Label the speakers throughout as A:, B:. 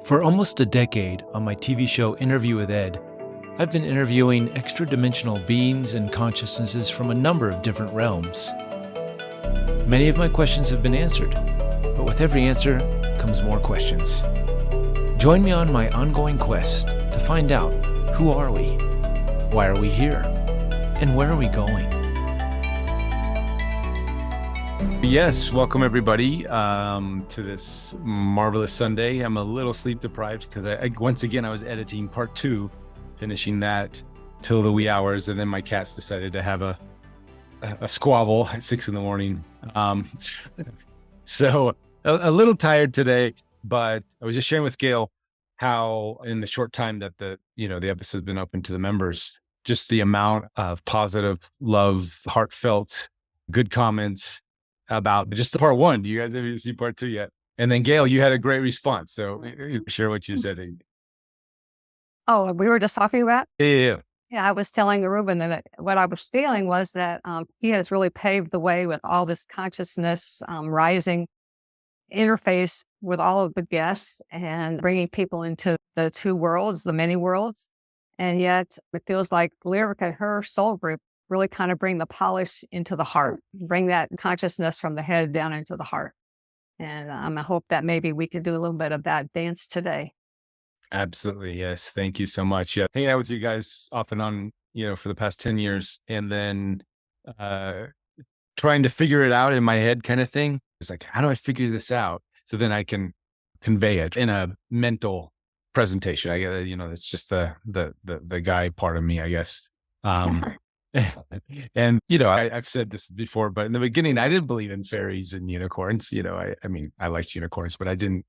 A: For almost a decade on my TV show Interview with Ed, I've been interviewing extra-dimensional beings and consciousnesses from a number of different realms. Many of my questions have been answered, but with every answer comes more questions. Join me on my ongoing quest to find out, who are we? Why are we here? And where are we going? Yes, welcome everybody to this marvelous Sunday. I'm a little sleep deprived because I once again I was editing part 2, finishing that till the wee hours, and then my cats decided to have a squabble at 6 in the morning. So a little tired today, but I was just sharing with Gayle how in the short time that the episode's been open to the members, just the amount of positive love, heartfelt, good comments about just the part 1. You guys haven't seen part 2 yet. And then Gayle, you had a great response. So share what you said.
B: Oh, we were just talking about?
A: Yeah.
B: Yeah, I was telling Reuben that what I was feeling was that he has really paved the way with all this consciousness rising interface with all of the guests and bringing people into the two worlds, the many worlds. And yet it feels like Lyrica, her soul group, really kind of bring the polish into the heart, bring that consciousness from the head down into the heart. And I hope that maybe we could do a little bit of that dance today.
A: Absolutely. Yes. Thank you so much. Yeah. Hanging out with you guys off and on, for the past 10 years, and then trying to figure it out in my head kind of thing. It's like, how do I figure this out? So then I can convey it in a mental presentation. I guess, it's just the guy part of me, I guess. And, I've said this before, but in the beginning, I didn't believe in fairies and unicorns. I mean, I liked unicorns, but I didn't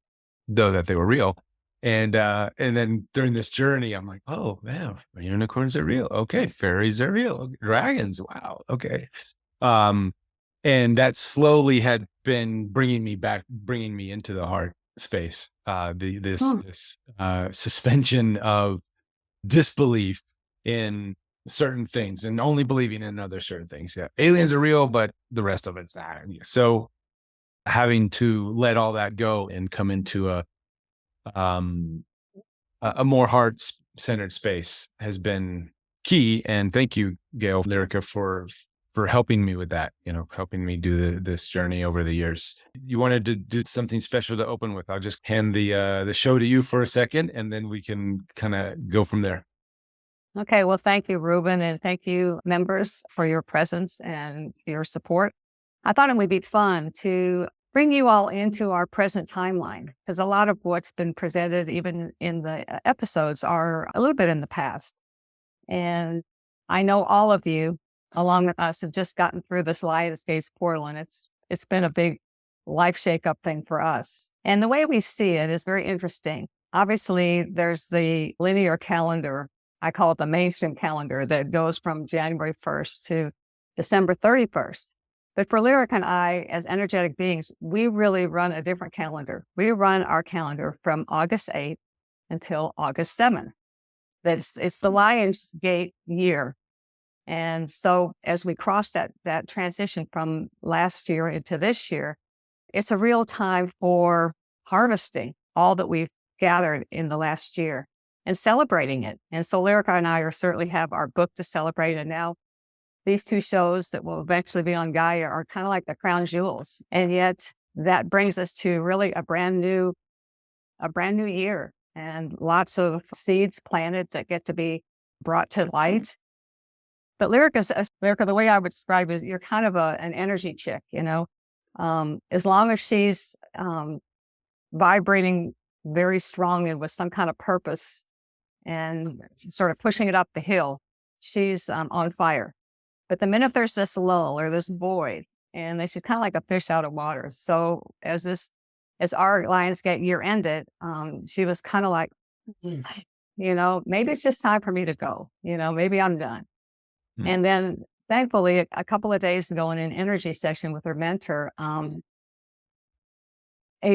A: know that they were real. And then during this journey, I'm like, oh man, unicorns are real. Okay. Fairies are real. Dragons. Wow. Okay. And that slowly had been bringing me into the heart space. This suspension of disbelief in certain things and only believing in other certain things. Yeah. Aliens are real, but the rest of it's not. So having to let all that go and come into a more heart-centered space has been key. And thank you, Gayle Lyrica, for helping me with that, helping me do this journey over the years. You wanted to do something special to open with. I'll just hand the show to you for a second, and then we can kind of go from there.
B: Okay. Well, thank you, Reuben, and thank you, members, for your presence and your support. I thought it would be fun to bring you all into our present timeline, because a lot of what's been presented, even in the episodes, are a little bit in the past. And I know all of you, along with us, have just gotten through this Lionsgate's portal, and it's been a big life shake-up thing for us. And the way we see it is very interesting. Obviously, there's the linear calendar. I call it the mainstream calendar that goes from January 1st to December 31st. But for Lyrica and I, as energetic beings, we really run a different calendar. We run our calendar from August 8th until August 7th. It's the Lionsgate year. And so as we cross that transition from last year into this year, it's a real time for harvesting all that we've gathered in the last year and celebrating it. And so Lyrica and I certainly have our book to celebrate. And now these 2 shows that will eventually be on Gaia are kind of like the crown jewels. And yet that brings us to really a brand new year, and lots of seeds planted that get to be brought to light. But Lyrica, the way I would describe it is you're kind of an energy chick, as long as she's vibrating very strongly with some kind of purpose and sort of pushing it up the hill, she's on fire. But the minute there's this lull or this void, and she's kind of like a fish out of water. So as our Lionsgate year ended, she was kind of like, maybe it's just time for me to go. Maybe I'm done. Mm-hmm. And then thankfully, a couple of days ago in an energy session with her mentor, a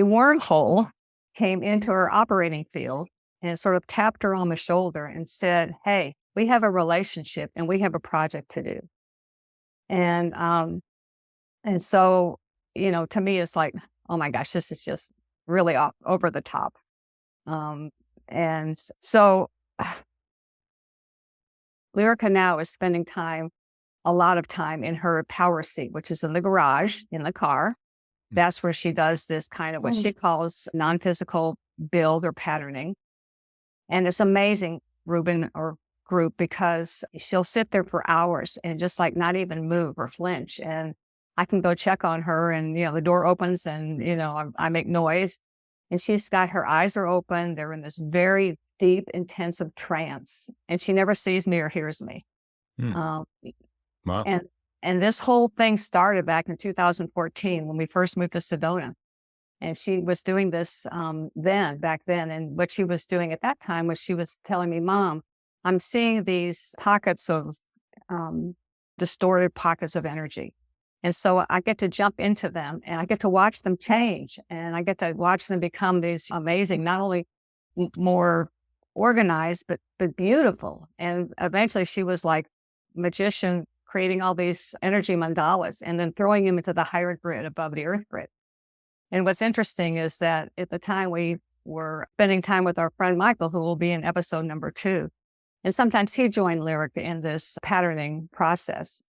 B: wormhole came into her operating field and sort of tapped her on the shoulder and said, hey, we have a relationship and we have a project to do. And so, to me, it's like, oh my gosh, this is just really over the top. And so Lyrica now is spending a lot of time in her power seat, which is in the garage, in the car. That's where she does this kind of what she calls non-physical build or patterning. And it's amazing, Reuben or group, because she'll sit there for hours and just like not even move or flinch. And I can go check on her and, the door opens and, I make noise and she's got her eyes are open. They're in this very deep, intensive trance and she never sees me or hears me.
A: Wow.
B: And this whole thing started back in 2014 when we first moved to Sedona. And she was doing this back then. And what she was doing at that time was she was telling me, Mom, I'm seeing these pockets of distorted pockets of energy. And so I get to jump into them and I get to watch them change. And I get to watch them become these amazing, not only more organized, but beautiful. And eventually she was like magician, creating all these energy mandalas and then throwing them into the higher grid above the earth grid. And what's interesting is that at the time we were spending time with our friend Michael, who will be in episode number 2. And sometimes he joined Lyrica in this patterning process.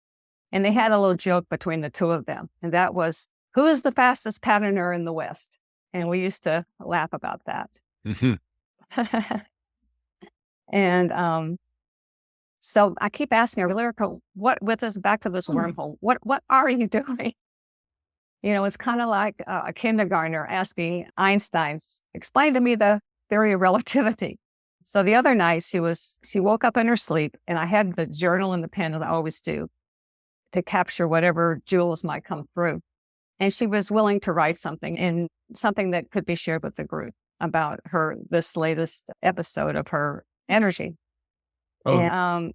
B: And they had a little joke between the two of them. And that was, who is the fastest patterner in the West? And we used to laugh about that.
A: Mm-hmm.
B: And so I keep asking her, Lyrica, back to this wormhole, what are you doing? It's kind of like a kindergartner asking Einstein, explain to me the theory of relativity. So the other night she woke up in her sleep and I had the journal and the pen that I always do to capture whatever jewels might come through. And she was willing to write something that could be shared with the group about this latest episode of her energy.
A: Oh.
B: And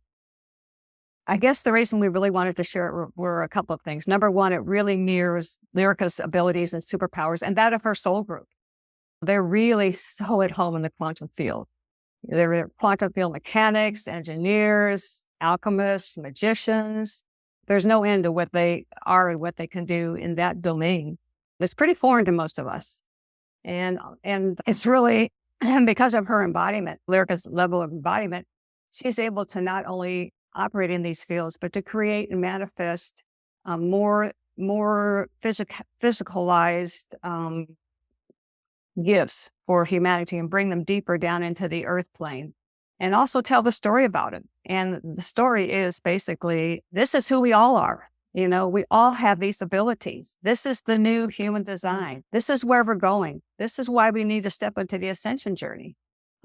B: I guess the reason we really wanted to share it were a couple of things. Number one, it really mirrors Lyrica's abilities and superpowers and that of her soul group. They're really so at home in the quantum field. They're quantum field mechanics, engineers, alchemists, magicians. There's no end to what they are and what they can do in that domain. It's pretty foreign to most of us. And it's really because of her embodiment, Lyrica's level of embodiment, she's able to not only operate in these fields, but to create and manifest more physicalized gifts for humanity and bring them deeper down into the earth plane and also tell the story about it. And the story is basically, this is who we all are. We all have these abilities. This is the new human design. This is where we're going. This is why we need to step into the ascension journey.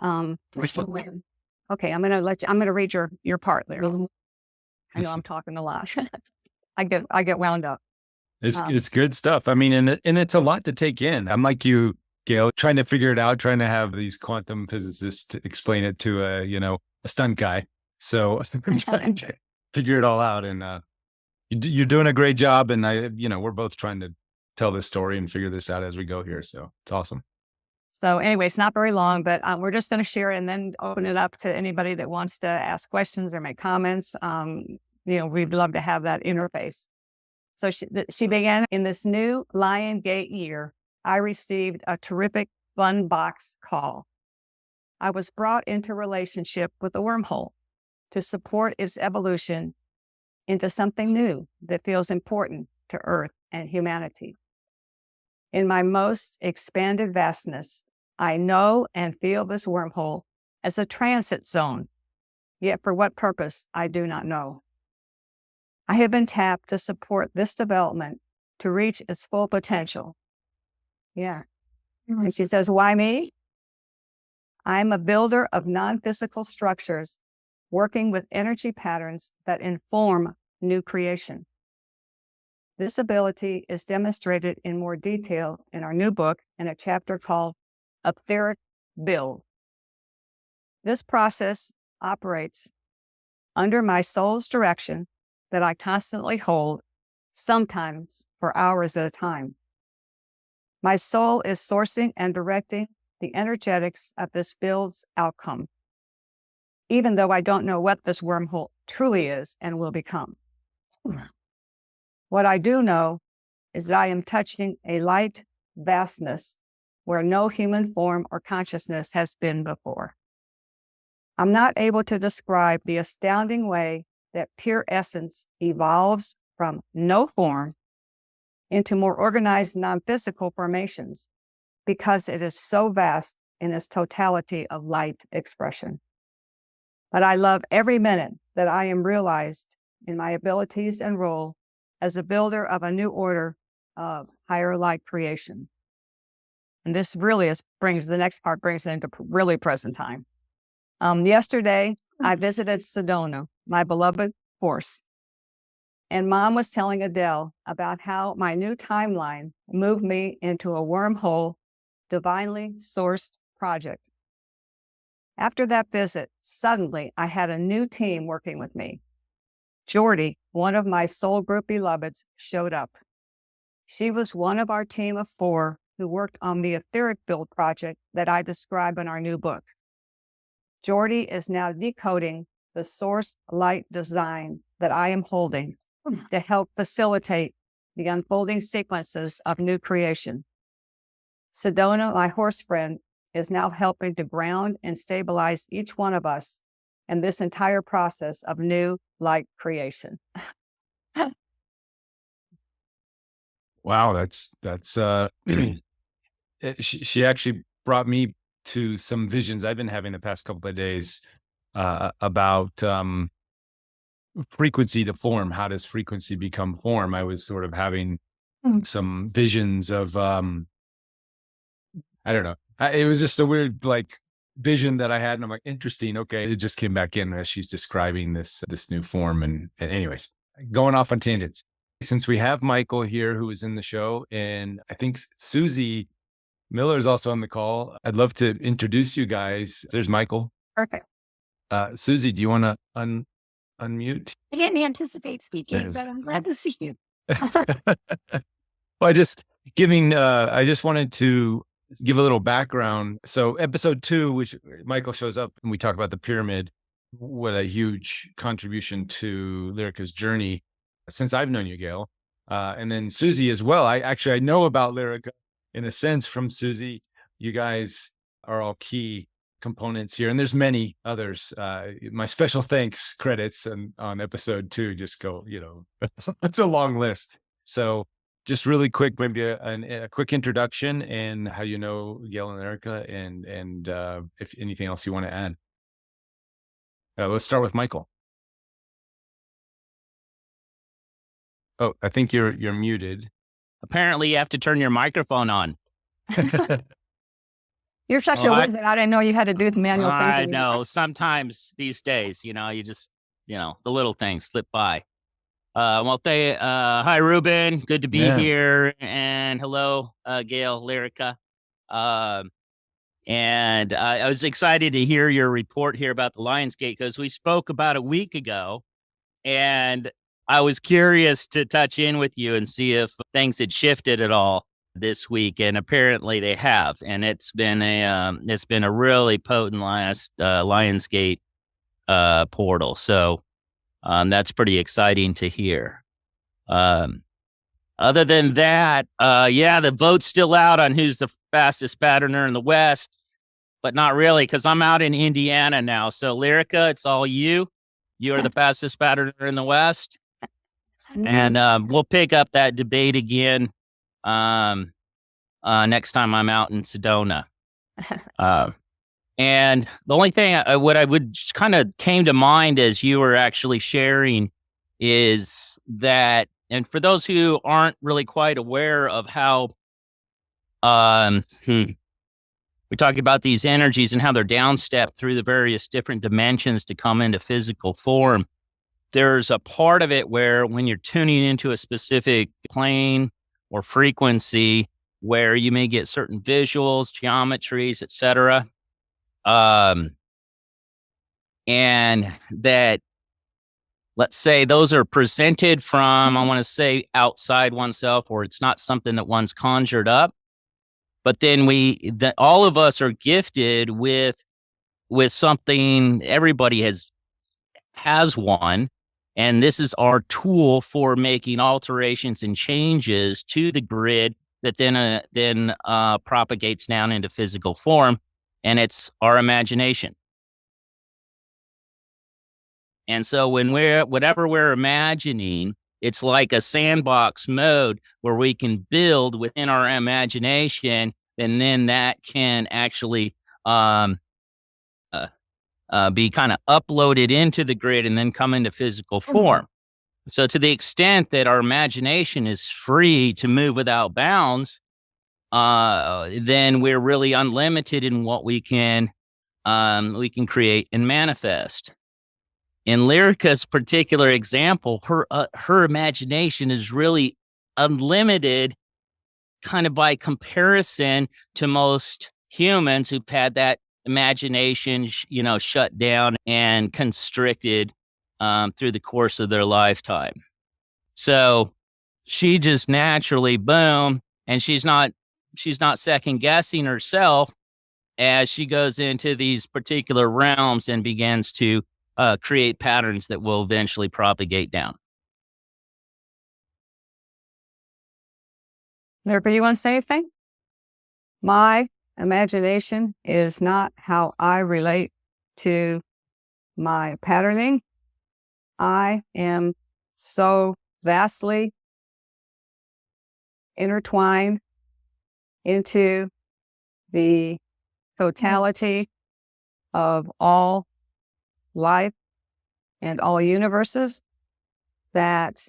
B: Okay, I'm going to read your part there. I know I'm talking a lot. I get wound up.
A: It's good stuff. I mean, and it's a lot to take in. I'm like you, Gayle, trying to figure it out, trying to have these quantum physicists to explain it to a stunt guy. So I'm trying to figure it all out. And you're doing a great job. And we're both trying to tell this story and figure this out as we go here. So it's awesome.
B: So anyway, it's not very long, but we're just going to share it and then open it up to anybody that wants to ask questions or make comments. We'd love to have that interface. So she began in this new Lion Gate year. I received a terrific fun box call. I was brought into relationship with the wormhole to support its evolution into something new that feels important to Earth and humanity. In my most expanded vastness, I know and feel this wormhole as a transit zone, yet for what purpose, I do not know. I have been tapped to support this development to reach its full potential. Yeah. And she says, why me? I'm a builder of non-physical structures, working with energy patterns that inform new creation. This ability is demonstrated in more detail in our new book in a chapter called Etheric Build. This process operates under my soul's direction that I constantly hold, sometimes for hours at a time. My soul is sourcing and directing the energetics of this build's outcome, even though I don't know what this wormhole truly is and will become. What I do know is that I am touching a light vastness where no human form or consciousness has been before. I'm not able to describe the astounding way that pure essence evolves from no form into more organized non-physical formations, because it is so vast in its totality of light expression. But I love every minute that I am realized in my abilities and role as a builder of a new order of higher light creation. And this really brings it into really present time. Yesterday, I visited Sedona, my beloved horse. And Mom was telling Adele about how my new timeline moved me into a wormhole, divinely sourced project. After that visit, suddenly I had a new team working with me. Jordy, one of my soul group beloveds, showed up. She was one of our team of 4 who worked on the etheric build project that I describe in our new book. Jordy is now decoding the source light design that I am holding to help facilitate the unfolding sequences of new creation. Sedona, my horse friend, is now helping to ground and stabilize each one of us in this entire process of new light creation.
A: Wow, that's she actually brought me to some visions I've been having the past couple of days about frequency to form. How does frequency become form? I was sort of having some visions of I don't know. It was just a weird vision that I had, and I'm like, interesting. Okay, it just came back in as she's describing this new form. And anyways, going off on tangents. Since we have Michael here, who is in the show, and I think Susie Miller is also on the call, I'd love to introduce you guys. There's Michael.
B: Perfect.
A: Susie, do you want to unmute?
C: I didn't anticipate speaking, but I'm glad to see you.
A: Well, I just wanted to give a little background. So episode 2, which Michael shows up and we talk about the pyramid, what a huge contribution to Lyrica's journey since I've known you, Gayle. And then Susie as well. I know about Lyrica in a sense from Susie. You guys are all key components here, and there's many others. My special thanks credits on episode 2 just go, it's a long list. So just really quick, maybe a quick introduction and how you know Gayle and Lyrica, and if anything else you want to add. Let's start with Michael. Oh, I think you're muted.
D: Apparently, you have to turn your microphone on.
B: You're such a wizard. I didn't know you had to do the manual things.
D: I know. Sometimes these days, you just, the little things slip by. Hi, Reuben. Good to be here. And hello, Gayle Lyrica. And I was excited to hear your report here about the Lionsgate, because we spoke about a week ago, and I was curious to touch in with you and see if things had shifted at all this week, and apparently they have. And it's been a really potent last Lionsgate portal. So that's pretty exciting to hear. Other than that, the vote's still out on who's the fastest patterner in the West, but not really, because I'm out in Indiana now. So Lyrica, it's all you. You are the fastest patterner in the West. And we'll pick up that debate again next time I'm out in Sedona. And the only thing what I would kind of came to mind as you were actually sharing is that, and for those who aren't really quite aware of how we talk about these energies and how they're downstep through the various different dimensions to come into physical form, there's a part of it where when you're tuning into a specific plane or frequency where you may get certain visuals, geometries, etc. And that, let's say those are presented from, I want to say, outside oneself, or it's not something that one's conjured up. But then all of us are gifted with something. Everybody has one. And this is our tool for making alterations and changes to the grid that then propagates down into physical form, and it's our imagination. And so when whatever we're imagining, it's like a sandbox mode where we can build within our imagination, and then that can actually be kind of uploaded into the grid and then come into physical form. So to the extent that our imagination is free to move without bounds, then we're really unlimited in what we can create and manifest. In Lyrica's particular example, her imagination is really unlimited, kind of by comparison to most humans who've had that imagination, shut down and constricted through the course of their lifetime. So she just naturally, boom, and she's not second guessing herself as she goes into these particular realms and begins to create patterns that will eventually propagate down.
B: Lyrica, you want to say anything? My imagination is not how I relate to my patterning. I am so vastly intertwined into the totality of all life and all universes that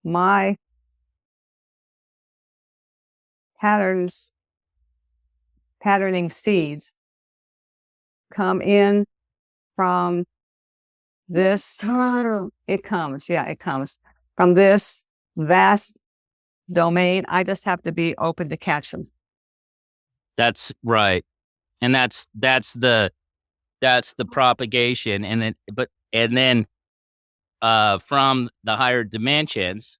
B: my patterning seeds come in from this. It comes from this vast domain. I just have to be open to catch them.
D: That's right. And that's the propagation. And then from the higher dimensions.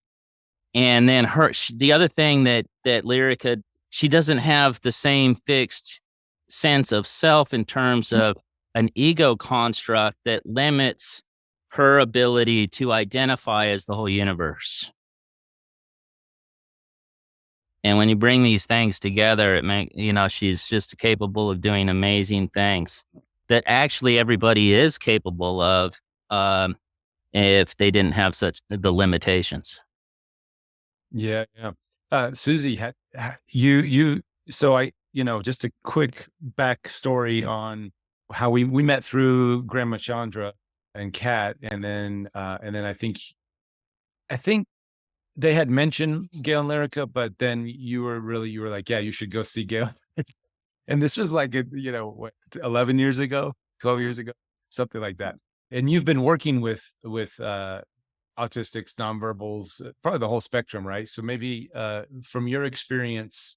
D: And then the other thing that Lyrica, she doesn't have the same fixed sense of self in terms of an ego construct that limits her ability to identify as the whole universe. And when you bring these things together, she's just capable of doing amazing things that actually everybody is capable of if they didn't have the limitations.
A: Yeah. Susie, so just a quick backstory on how we met through Grandma Chandra and Kat, and then I think they had mentioned Gayle Lyrica, but then you were like, yeah, you should go see Gayle. And this was like, 11 years ago, 12 years ago, something like that. And you've been working with autistics, nonverbals, probably the whole spectrum, right? So maybe from your experience,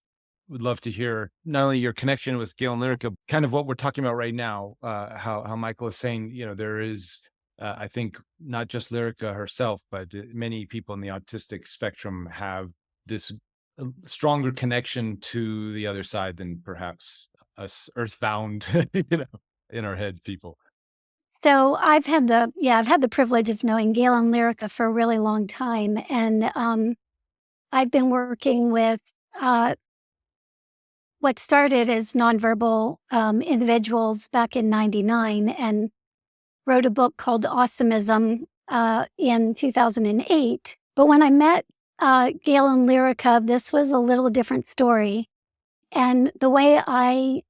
A: would love to hear not only your connection with Gayle Lyrica, kind of what we're talking about right now, how Michael is saying, there is, I think, not just Lyrica herself, but many people in the autistic spectrum have this stronger connection to the other side than perhaps us earthbound, in our head people.
C: So I've had the privilege of knowing Gayle and Lyrica for a really long time. And I've been working with what started as nonverbal individuals back in '99 and wrote a book called Awesomism in 2008. But when I met Gayle and Lyrica, this was a little different story. And the way I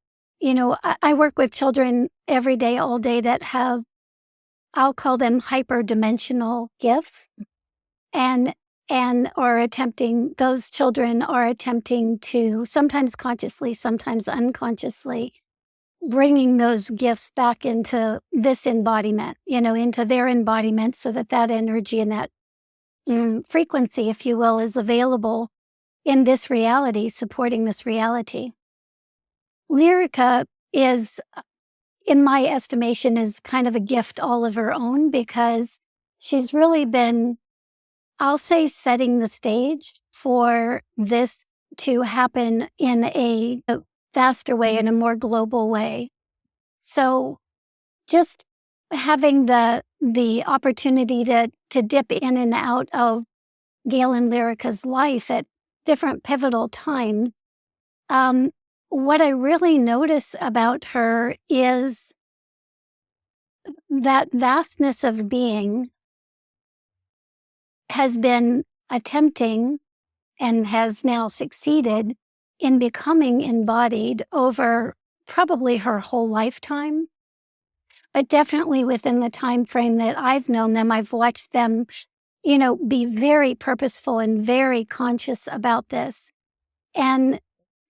C: work with children every day, all day that have, I'll call them hyperdimensional gifts, and those children are attempting to, sometimes consciously, sometimes unconsciously, bringing those gifts back into this embodiment, into their embodiment, so that energy and that frequency, if you will, is available in this reality, supporting this reality. Lyrica is, in my estimation, is kind of a gift all of her own, because she's really been, I'll say, setting the stage for this to happen in a faster way, in a more global way. So just having the opportunity to dip in and out of Gayle and Lyrica's life at different pivotal times, what I really notice about her is that vastness of being has been attempting and has now succeeded in becoming embodied over probably her whole lifetime. But definitely within the time frame that I've known them, I've watched them, be very purposeful and very conscious about this. And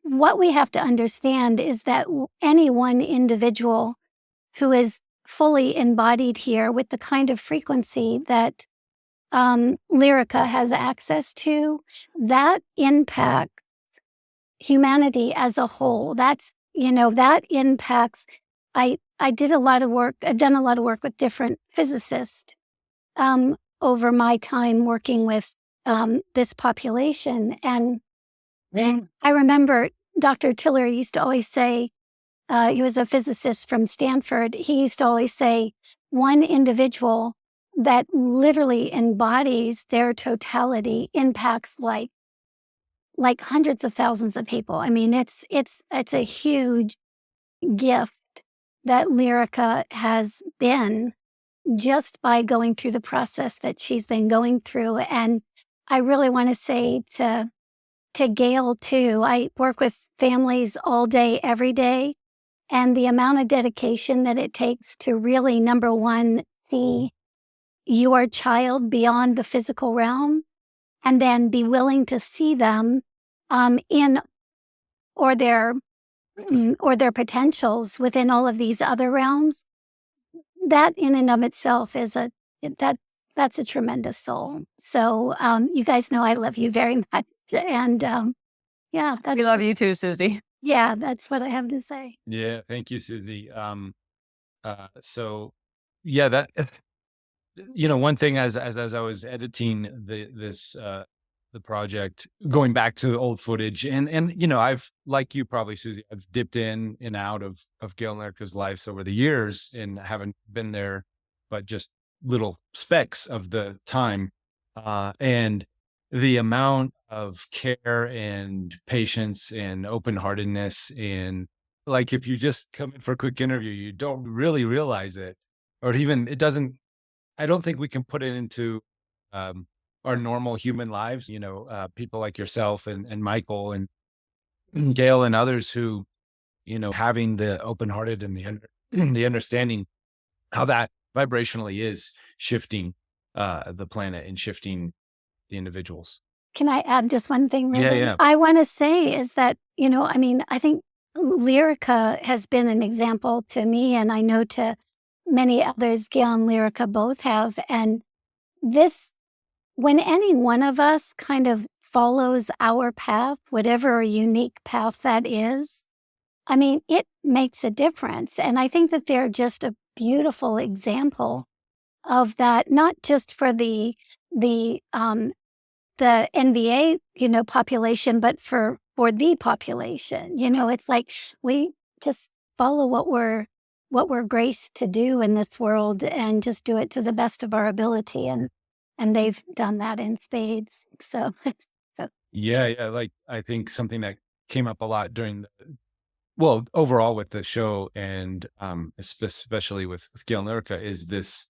C: what we have to understand is that any one individual who is fully embodied here with the kind of frequency that Lyrica has access to, that impacts humanity as a whole. That impacts. I did a lot of work. I've done a lot of work with different physicists over my time working with this population. And I remember Dr. Tiller used to always say, he was a physicist from Stanford. He used to always say, one individual that literally embodies their totality impacts like hundreds of thousands of people. I mean, it's a huge gift that Lyrica has been just by going through the process that she's been going through. And I really want to say to Gayle too, I work with families all day, every day. And the amount of dedication that it takes to really, number one, see your child beyond the physical realm, and then be willing to see them in or their potentials within all of these other realms. That in and of itself is that's a tremendous soul. So you guys know I love you very much, and yeah,
B: We love you too, Susie.
C: Yeah, that's what I have to say.
A: Yeah, thank you, Susie. So yeah, that one thing as I was editing the project, going back to the old footage, and I've, like you probably, Susie, I've dipped in and out of Gayle Lyrica's lives over the years, and haven't been there, but just little specks of the time, and the amount of care and patience and open-heartedness, and like, if you just come in for a quick interview, you don't really realize it, or even it doesn't. I don't think we can put it into our normal human lives. People like yourself and Michael and Gail and others who, having the open-hearted and the understanding how that vibrationally is shifting the planet and shifting the individuals.
C: Can I add just one thing,
A: Yeah,
C: Reuben?
A: yeah.
C: I want to say is that, I think Lyrica has been an example to me, and I know to many others. Gayle and Lyrica both have. And this, when any one of us kind of follows our path, whatever unique path that is, I mean, it makes a difference. And I think that they're just a beautiful example of that, not just for the NVA, population, but for the population. It's like we just follow what we're graced to do in this world, and just do it to the best of our ability. And they've done that in spades. So,
A: Yeah. Like, I think something that came up a lot during overall with the show, and especially with Gayle and Lyrica, is this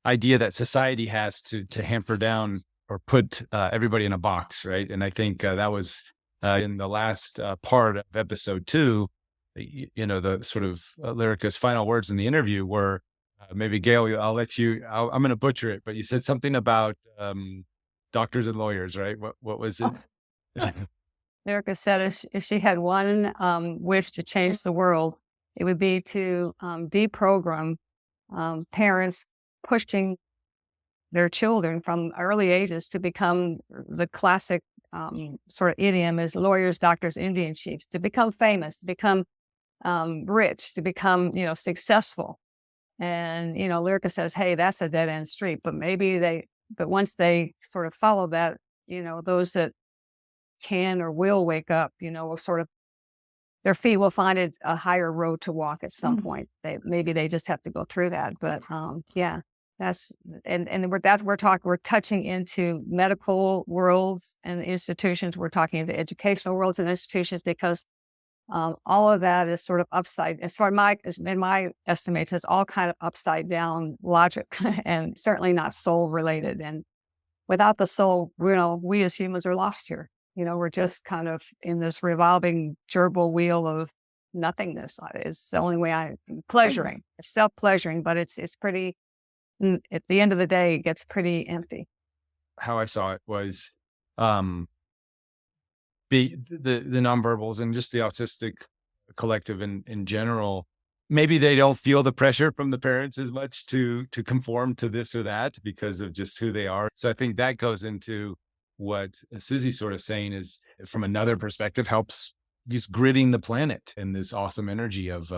A: idea that society has to hamper down or put everybody in a box, right? And I think that was in the last part of episode 2. The sort of Lyrica's final words in the interview were, maybe Gayle, I'll let you. I'm going to butcher it, but you said something about doctors and lawyers, right? What was it?
B: Lyrica said if she had one wish to change the world, it would be to deprogram parents pushing their children from early ages to become the classic sort of idiom is lawyers, doctors, Indian chiefs, to become famous, to become rich, to become, successful. And, Lyrica says, hey, that's a dead end street. But but once they sort of follow that, those that can or will wake up, will sort of, their feet will find it a higher road to walk at some point. Maybe they just have to go through that. But yeah. We're touching into medical worlds and institutions. We're talking into educational worlds and institutions because all of that is sort of upside, in my estimates, it's all kind of upside down logic and certainly not soul related. And without the soul, we as humans are lost here. We're just kind of in this revolving gerbil wheel of nothingness. It's the only way pleasuring, self-pleasuring, but it's pretty, at the end of the day, it gets pretty empty.
A: How I saw it was, the nonverbals and just the autistic collective in general, maybe they don't feel the pressure from the parents as much to conform to this or that because of just who they are. So I think that goes into what Susie's sort of saying is, from another perspective, helps just gridding the planet in this awesome energy of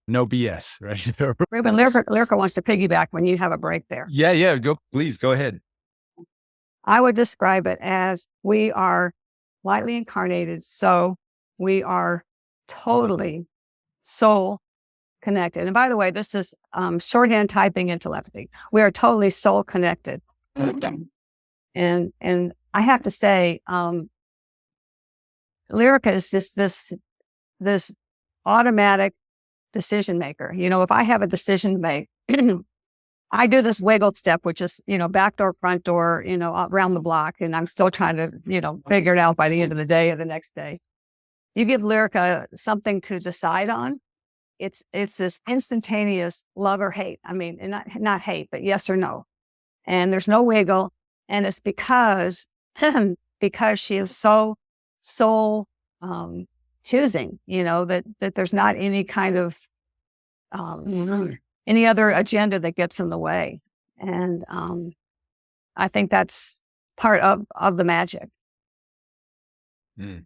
A: no BS, right?
B: Reuben, Lyrica wants to piggyback when you have a break there.
A: Yeah. Please go ahead.
B: I would describe it as we are lightly incarnated, so we are totally soul connected. And by the way, this is shorthand typing in telepathy. We are totally soul connected. And I have to say, Lyrica is just this automatic decision maker. If I have a decision to make, I do this wiggle step, which is, back door, front door, around the block. And I'm still trying to, figure it out by the end of the day or the next day. You give Lyrica something to decide on. It's this instantaneous love or hate. I mean, and not hate, but yes or no. And there's no wiggle. And it's because she is so soul choosing, that there's not any kind of any other agenda that gets in the way. And I think that's part of the magic.
A: Yeah,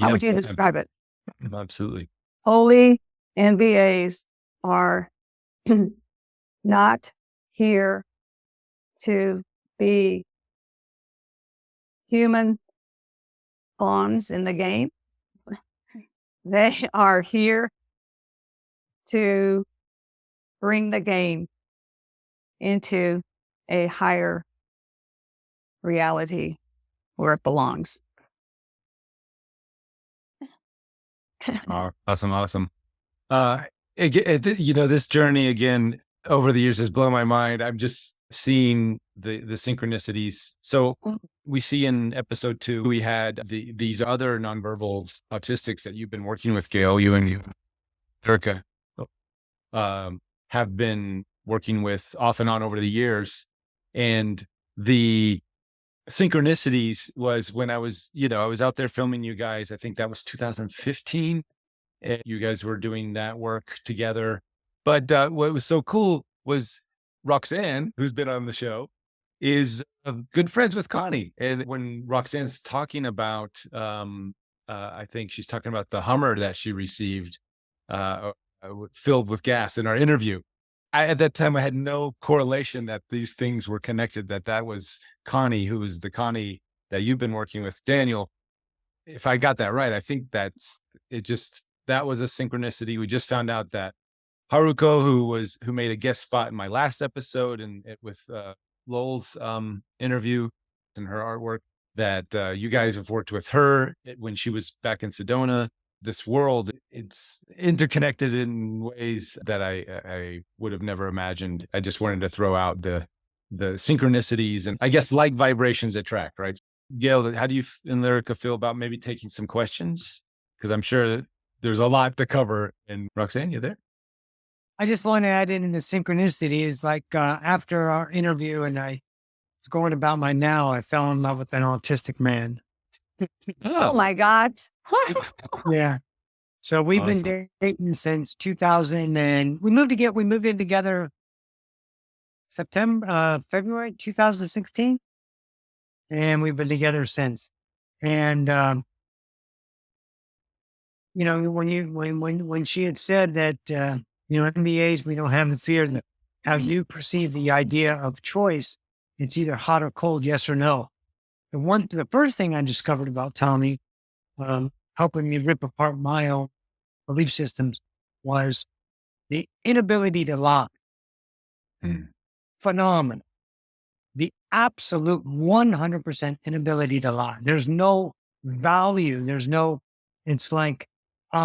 B: how would you describe it?
A: Absolutely.
B: Holy NVAs are not here to be human pawns in the game. They are here to bring the game into a higher reality where it belongs.
A: Awesome. This journey again over the years has blown my mind. I'm just seeing the synchronicities. So we see in episode 2, we had these other nonverbal autistics that you've been working with, Gayle, you and Lyrica, have been working with off and on over the years. And the synchronicities was when I was out there filming you guys. I think that was 2015. And you guys were doing that work together. But what was so cool was Roxanne, who's been on the show, is good friends with Connie. And when Roxanne's talking about, I think she's talking about the Hummer that she received filled with gas in our interview. At that time, I had no correlation that these things were connected, that was Connie, who is the Connie that you've been working with, Daniel. If I got that right, I think that was a synchronicity. We just found out that Haruko, who made a guest spot in my last episode and with Lowell's interview and her artwork, that you guys have worked with her when she was back in Sedona. This world, it's interconnected in ways that I would have never imagined. I just wanted to throw out the synchronicities, and I guess like vibrations attract, right? Gayle, how do you and Lyrica feel about maybe taking some questions? Because I'm sure that there's a lot to cover. And Roxanne, you there?
E: I just want to add in the synchronicity is like after our interview and I was going about my now, I fell in love with an autistic man.
B: Oh my God.
E: Yeah. So we've been dating since 2000 and we moved in together February 2016. And we've been together since. And, when she had said that, NVAs, we don't have the fear that how you perceive the idea of choice, it's either hot or cold, yes or no. The first thing I discovered about Tommy, helping me rip apart my own belief systems, was the inability to lie.
A: Mm.
E: Phenomenal. The absolute 100% inability to lie. There's no value. It's like,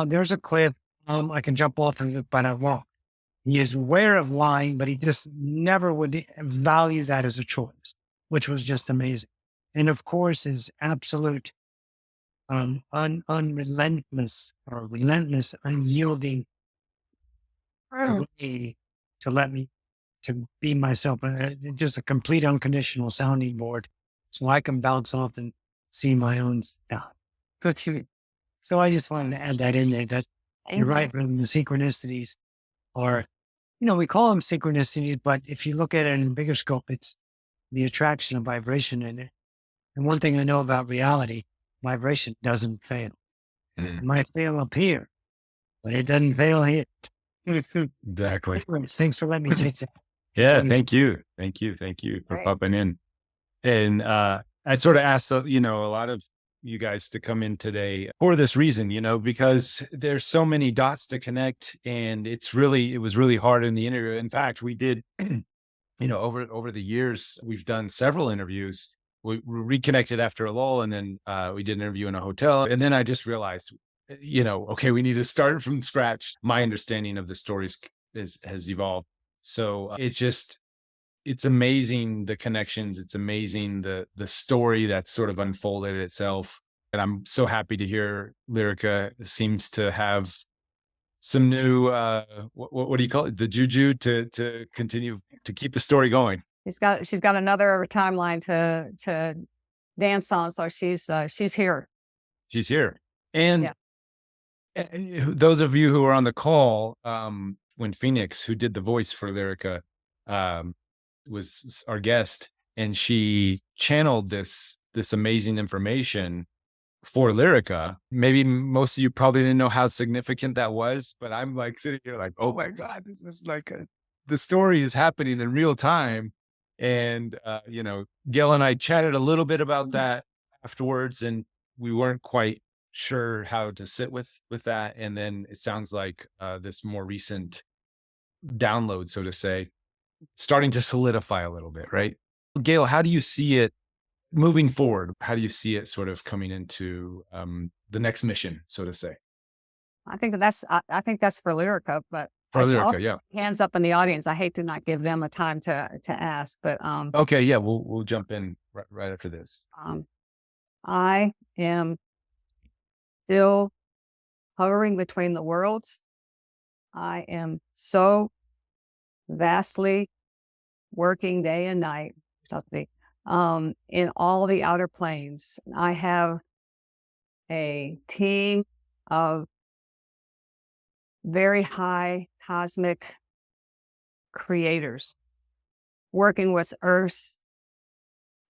E: there's a cliff. I can jump off of it, but I won't. He is aware of lying, but he just never would value that as a choice, which was just amazing. And of course, his absolute unrelentless or relentless, unyielding ability to let me to be myself, just a complete unconditional sounding board, so I can bounce off and see my own stuff. So I just wanted to add that in there. That you're right, the synchronicities are, we call them synchronicities, but if you look at it in a bigger scope, it's the attraction of vibration in it. And one thing I know about reality, vibration doesn't fail. It might fail up here, but it doesn't fail here.
A: Exactly.
E: Anyways, thanks for letting me take that.
A: Yeah. Thank you. Thank you. Thank you for
B: Great.
A: popping in. And I sort of asked, a lot of you guys to come in today for this reason, because there's so many dots to connect, and it was really hard in the interview. In fact, we did, over the years, we've done several interviews. We reconnected after a lull, and then we did an interview in a hotel. And then I just realized, okay, we need to start from scratch. My understanding of the stories has evolved. So it's amazing, the connections. It's amazing the story that's sort of unfolded itself. And I'm so happy to hear Lyrica seems to have some new, what do you call it? The juju to continue to keep the story going.
B: She's got another timeline to dance on. So she's here.
A: She's here. And
B: Yeah.
A: those of you who are on the call, when Phoenix, who did the voice for Lyrica, was our guest, and she channeled this amazing information for Lyrica. Maybe most of you probably didn't know how significant that was, but I'm like sitting here like, oh my God, this is like the story is happening in real time. And, Gayle and I chatted a little bit about that afterwards, and we weren't quite sure how to sit with that. And then it sounds like this more recent download, so to say, starting to solidify a little bit, right? Gayle, how do you see it moving forward? How do you see it sort of coming into the next mission, so to say?
B: I think that's for Lyrica, but
A: For
B: I should
A: Lyrica,
B: also
A: yeah.
B: hands up in the audience. I hate to not give them a time to ask, but
A: Okay, yeah, we'll jump in right after this.
B: I am still hovering between the worlds. I am so vastly working day and night, in all the outer planes. I have a team of very high cosmic creators working with Earth's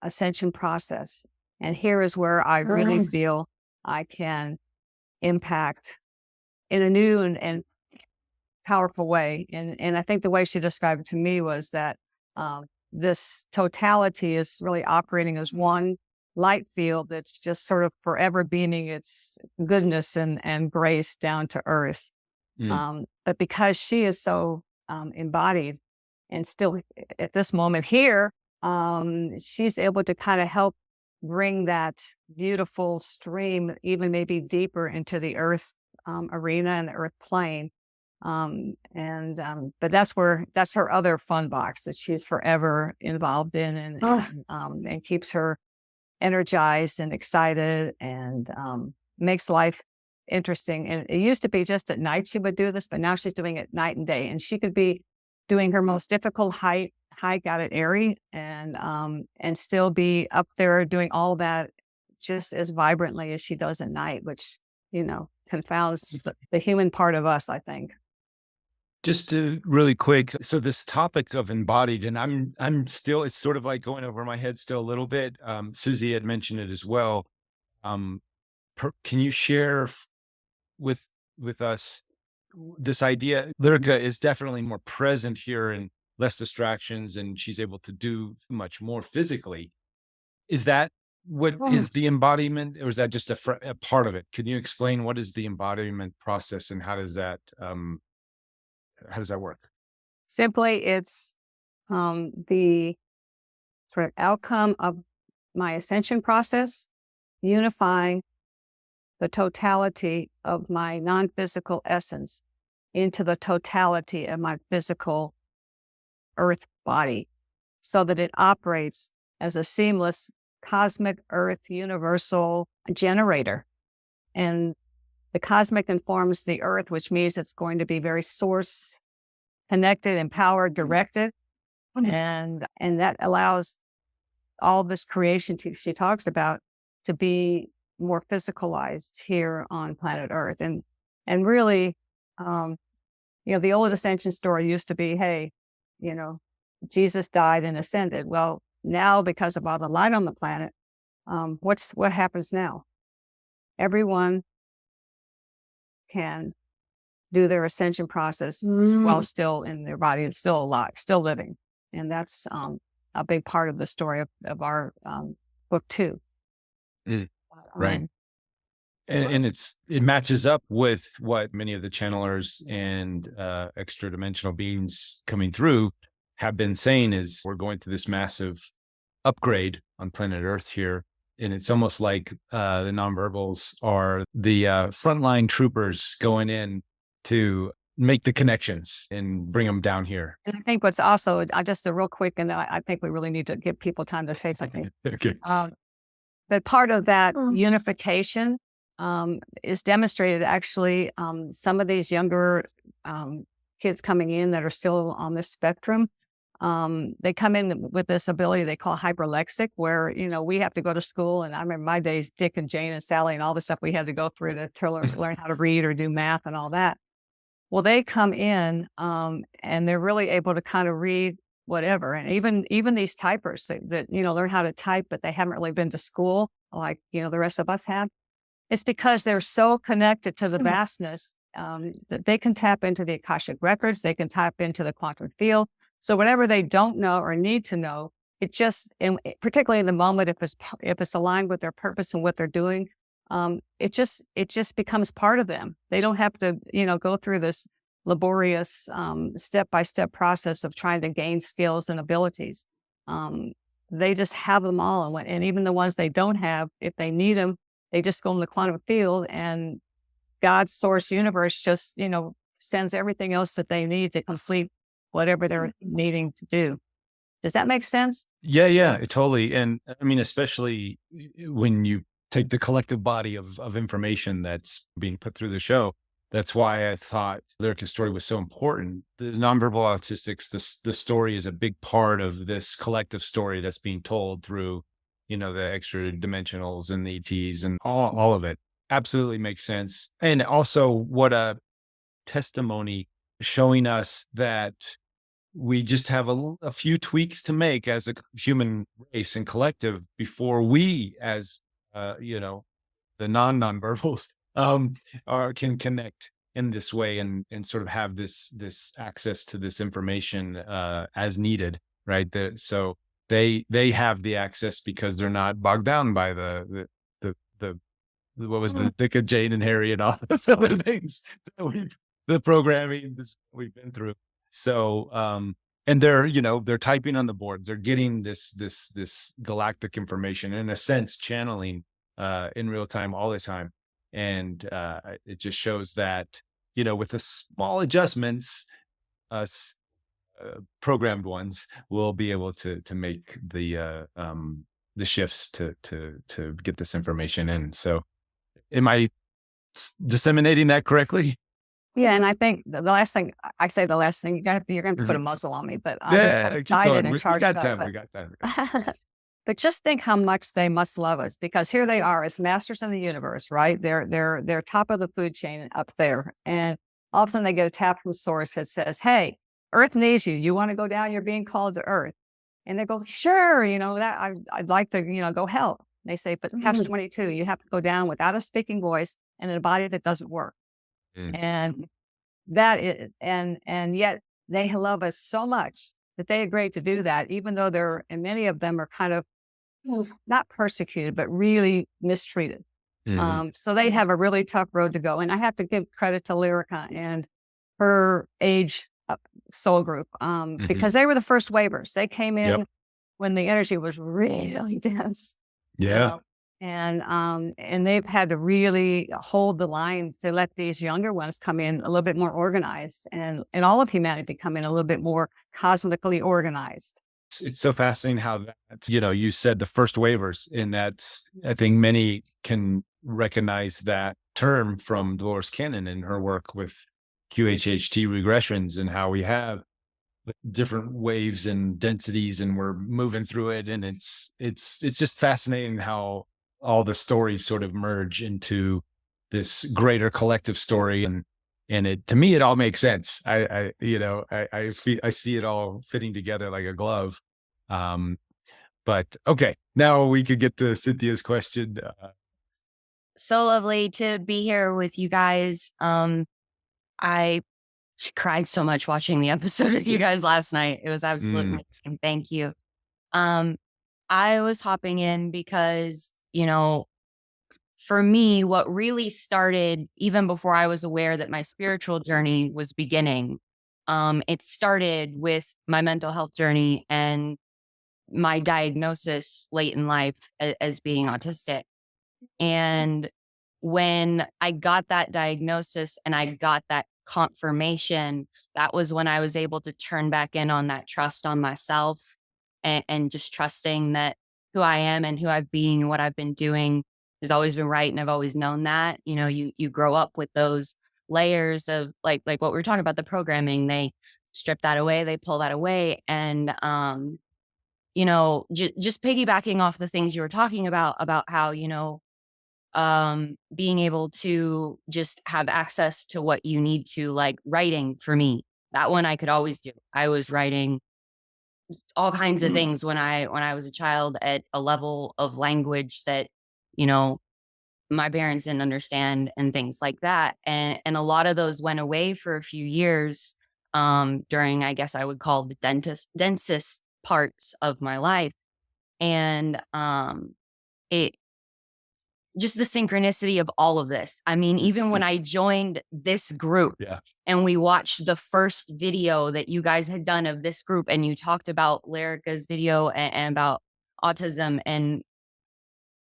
B: ascension process. And here is where I really feel I can impact in a new and powerful way. And I think the way she described it to me was that this totality is really operating as one light field that's just sort of forever beaming its goodness and grace down to Earth. But because she is so embodied and still at this moment here, she's able to kind of help bring that beautiful stream even maybe deeper into the Earth arena and the Earth plane. But that's her other fun box that she's forever involved in and keeps her energized and excited and makes life interesting. And it used to be just at night she would do this, but now she's doing it night and day. And she could be doing her most difficult hike out at Erie and still be up there doing all that just as vibrantly as she does at night, which, confounds the human part of us, I think.
A: Just to really quick, so this topic of embodied, and I'm still, it's sort of like going over my head still a little bit. Susie had mentioned it as well. Can you share with us this idea? Lyrica is definitely more present here and less distractions, and she's able to do much more physically. Is that what is the embodiment, or is that just a part of it? Can you explain what is the embodiment process and how does that work?
B: Simply, it's the sort of outcome of my ascension process, unifying the totality of my non-physical essence into the totality of my physical earth body so that it operates as a seamless cosmic earth universal generator. And the cosmic informs the earth, which means it's going to be very source connected, empowered, directed. And that allows all this creation she talks about to be more physicalized here on planet Earth. And really, the old ascension story used to be, hey, Jesus died and ascended. Well, now because of all the light on the planet, what happens now? Everyone can do their ascension process while still in their body and still alive, still living. And that's a big part of the story of our book too.
A: Right. And it matches up with what many of the channelers and extra dimensional beings coming through have been saying is we're going through this massive upgrade on planet Earth here. And it's almost like the nonverbals are the frontline troopers going in to make the connections and bring them down here.
B: And I think what's also, just a real quick, and I think we really need to give people time to say something.
A: Okay.
B: But part of that unification is demonstrated actually, some of these younger kids coming in that are still on this spectrum, they come in with this ability they call hyperlexic, where, we have to go to school. And I remember my days, Dick and Jane and Sally and all the stuff we had to go through to learn how to read or do math and all that. Well, they come in and they're really able to kind of read whatever. And even these typers that learn how to type, but they haven't really been to school like, the rest of us have. It's because they're so connected to the vastness that they can tap into the Akashic records. They can tap into the quantum field. So whatever they don't know or need to know, it just, particularly in the moment, if it's aligned with their purpose and what they're doing, it just becomes part of them. They don't have to, go through this laborious step-by-step process of trying to gain skills and abilities. They just have them all. And even the ones they don't have, if they need them, they just go in the quantum field and God's source universe just, sends everything else that they need to complete whatever they're needing to do. Does that make sense?
A: Yeah, totally. And I mean, especially when you take the collective body of information that's being put through the show. That's why I thought Lyrica's story was so important. The nonverbal autistics, the story is a big part of this collective story that's being told through, the extra dimensionals and the ETs and all of it. Absolutely makes sense. And also what a testimony showing us that we just have a few tweaks to make as a human race and collective before we, as the non-nonverbals, can connect in this way and sort of have this access to this information as needed, right? So they have the access because they're not bogged down by the what was the Dick of Jane and Harry and all those other things that the programming we've been through. So, and they're typing on the board. They're getting this galactic information, in a sense, channeling in real time all the time. And it just shows that, with the small adjustments, us programmed ones will be able to make the shifts to get this information in. So, am I disseminating that correctly?
B: Yeah, and I think the last thing you're going to put a muzzle on me, but I'm just excited and charged up.
A: We got time.
B: But just think how much they must love us, because here they are as masters in the universe, right? They're top of the food chain up there, and all of a sudden they get a tap from source that says, "Hey, Earth needs you. You want to go down? You're being called to Earth." And they go, "Sure, that I'd like to, go help." They say, "But catch 22, you have to go down without a speaking voice and in a body that doesn't work." And that is, and yet they love us so much that they agreed to do that, even though and many of them are kind of not persecuted, but really mistreated. So they have a really tough road to go. And I have to give credit to Lyrica and her age soul group,
A: Mhm.
B: because they were the first waivers. They came in
A: Yep.
B: when the energy was really dense.
A: Yeah.
B: And they've had to really hold the line to let these younger ones come in a little bit more organized, and all of humanity come in a little bit more cosmically organized.
A: It's so fascinating how that, you said the first waivers, and that's, I think many can recognize that term from Dolores Cannon and her work with QHHT regressions, and how we have different waves and densities, and we're moving through it. And it's just fascinating how all the stories sort of merge into this greater collective story. And it, to me, it all makes sense. I see it all fitting together like a glove. um but okay, now we could get to Cynthia's question.
F: So lovely to be here with you guys. I cried so much watching the episode with you guys last night. It was absolutely amazing. Thank you. Um, I was hopping in because, for me, what really started even before I was aware that my spiritual journey was beginning, it started with my mental health journey and my diagnosis late in life as being autistic. And when I got that diagnosis and I got that confirmation, that was when I was able to turn back in on that trust on myself, and just trusting that who I am and who I've been and what I've been doing has always been right. And I've always known that. You grow up with those layers of like what we were talking about, the programming. They strip that away, they pull that away. And just piggybacking off the things you were talking about how, being able to just have access to what you need to, like writing for me, that one I could always do. I was writing all kinds of things when I was a child at a level of language that, you know, my parents didn't understand and things like that. And a lot of those went away for a few years, during, I guess I would call the densest parts of my life. And it just the synchronicity of all of this. I mean, even when I joined this group,
A: Yeah.
F: and we watched the first video that you guys had done of this group, and you talked about Lyrica's video and about autism, and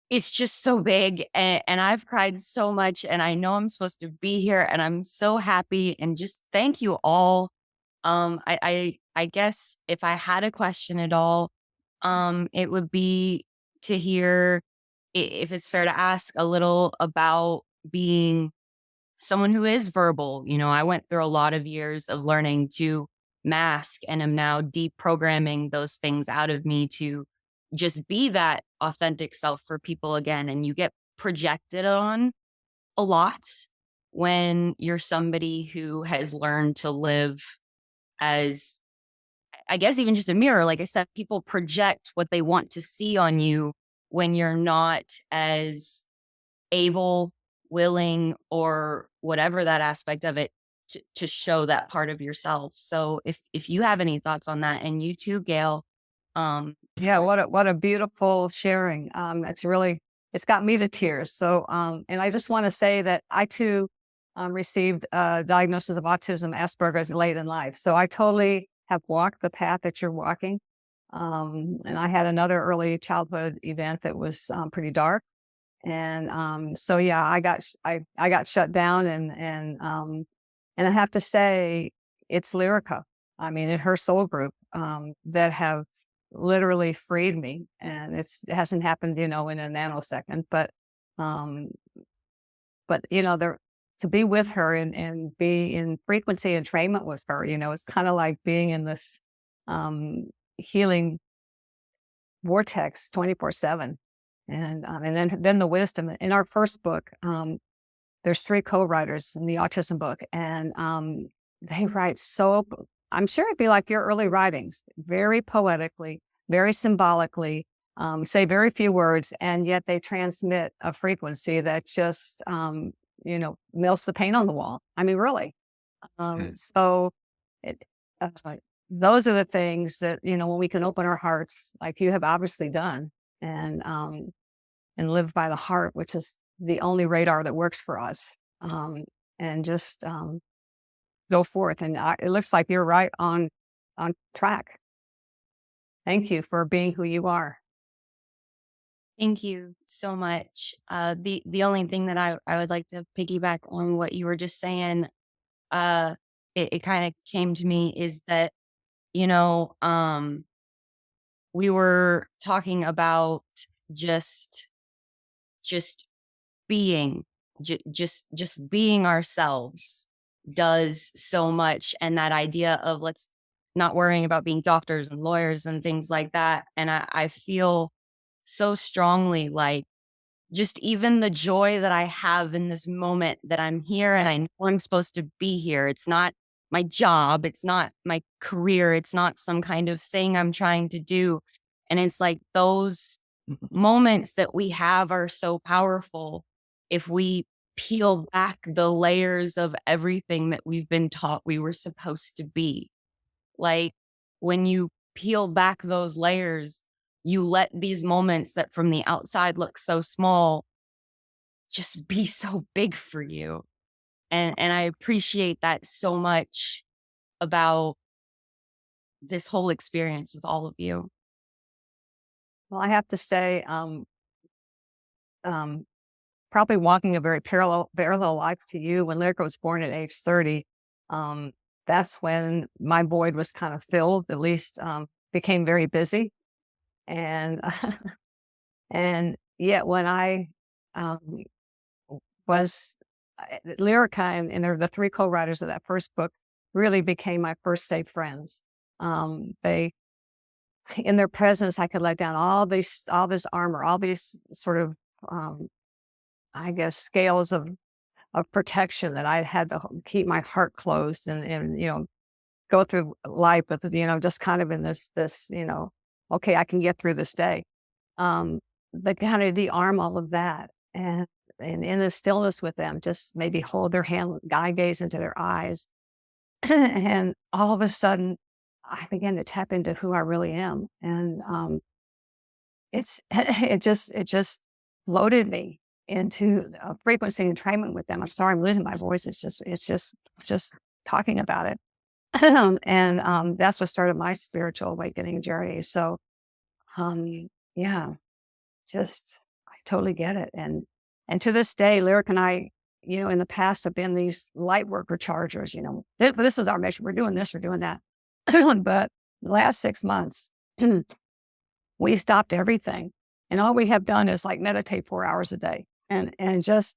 F: it's just so big, and I've cried so much, and I know I'm supposed to be here, and I'm so happy, and just thank you all. I guess if I had a question at all, it would be to hear, if it's fair to ask, a little about being someone who is verbal. I went through a lot of years of learning to mask, and am now deprogramming those things out of me to just be that authentic self for people again. And you get projected on a lot when you're somebody who has learned to live as, I guess, even just a mirror. Like I said, people project what they want to see on you when you're not as able, willing, or whatever that aspect of it, to show that part of yourself. So if you have any thoughts on that, and you too, Gayle.
B: Yeah, what a beautiful sharing. It's got me to tears. So, and I just want to say that I too received a diagnosis of autism, Asperger's, late in life. So I totally have walked the path that you're walking. And I had another early childhood event that was pretty dark. And so yeah, I got shut down, and I have to say, it's Lyrica. I mean, in her soul group, that have literally freed me, and it hasn't happened, in a nanosecond, um, but there, to be with her and be in frequency entrainment with her, it's kind of like being in this healing vortex 24/7. And then the wisdom in our first book. There's 3 co-writers in the autism book, and they write so. I'm sure it'd be like your early writings, very poetically, very symbolically, say very few words, and yet they transmit a frequency that just melts the paint on the wall. I mean, really. So it, uh, those are the things that when we can open our hearts, like you have obviously done, and live by the heart, which is the only radar that works for us. And just go forth. And it looks like you're right on track. Thank you for being who you are.
F: Thank you so much. The only thing that I would like to piggyback on what you were just saying, it kind of came to me is that, we were talking about just being, just being ourselves does so much. And that idea of let's not worrying about being doctors and lawyers and things like that. And I feel so strongly like just even the joy that I have in this moment that I'm here and I know I'm supposed to be here. It's not my job. It's not my career. It's not some kind of thing I'm trying to do. And it's like those moments that we have are so powerful if we peel back the layers of everything that we've been taught we were supposed to be. Like when you peel back those layers, you let these moments that from the outside look so small just be so big for you. And I appreciate that so much about this whole experience with all of you.
B: Well, I have to say, probably walking a very parallel life to you. When Lyrica was born at age 30, that's when my void was kind of filled, at least became very busy. And and yet when I was Lyrica and they're the three co-writers of that first book really became my first safe friends. They in their presence, I could let down all this armor, all these sort of I guess scales of protection that I had to keep my heart closed and go through life with just kind of in this okay, I can get through this day. But kind of de-arm all of that and in the stillness with them, just maybe hold their hand, eye gaze into their eyes. And all of a sudden I began to tap into who I really am. And it just loaded me into a frequency entrainment with them. I'm sorry, I'm losing my voice. It's just talking about it. And that's what started my spiritual awakening journey. So yeah, I totally get it. And to this day, Lyric and I, in the past have been these light worker chargers, this is our mission. We're doing this, we're doing that. But the last 6 months, we stopped everything. And all we have done is like meditate 4 hours a day and just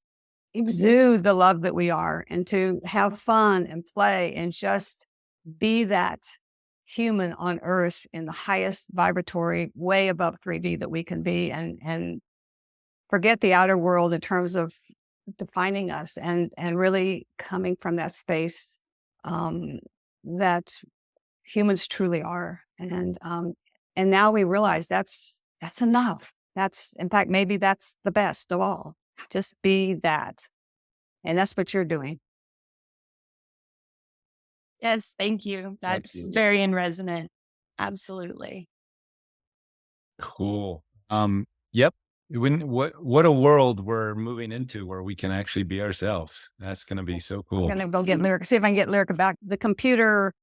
B: exude the love that we are and to have fun and play and just be that human on earth in the highest vibratory way above 3D that we can be and forget the outer world in terms of defining us and really coming from that space that humans truly are. And now we realize that's enough. In fact, maybe that's the best of all. Just be that. And that's what you're doing.
F: Yes, thank you. That's
A: Absolutely.
F: very in resonant. Absolutely.
A: Cool. Yep. What a world we're moving into where we can actually be ourselves. That's going to be so cool.
B: I'm going to go get Lyrica, see if I can get Lyrica back. The computer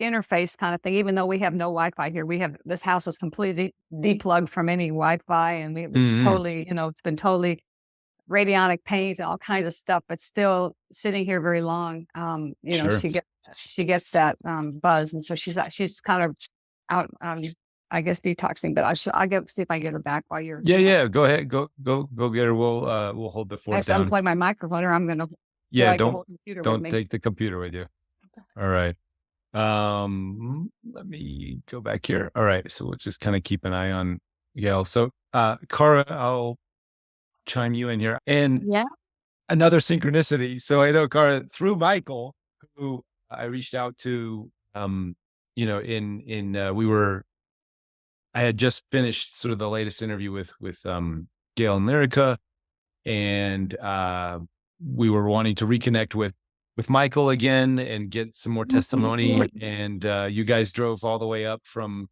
B: interface kind of thing, even though we have no Wi-Fi here, this house was completely depulged from any Wi-Fi and it's totally, it's been totally radionic paint, all kinds of stuff, but still sitting here very long.
A: Sure.
B: She gets that buzz, and so she's kind of out. I guess detoxing, but I'll see if I can get her back while you're.
A: Yeah. Go ahead. Go get her. We'll hold the
B: I
A: fort
B: have to
A: down.
B: unplug my microphone, or I'm gonna.
A: Yeah.
B: The whole computer with me.
A: Don't take the computer with you. All right. Let me go back here. All right. So let's just kind of keep an eye on Gayle. So, Cara, I'll chime you in here. And
F: Yeah.
A: another synchronicity. So I know, Cara, through Michael, who I reached out to, I had just finished sort of the latest interview with Gayle and Lyrica, and we were wanting to reconnect with Michael again and get some more testimony. And you guys drove all the way up from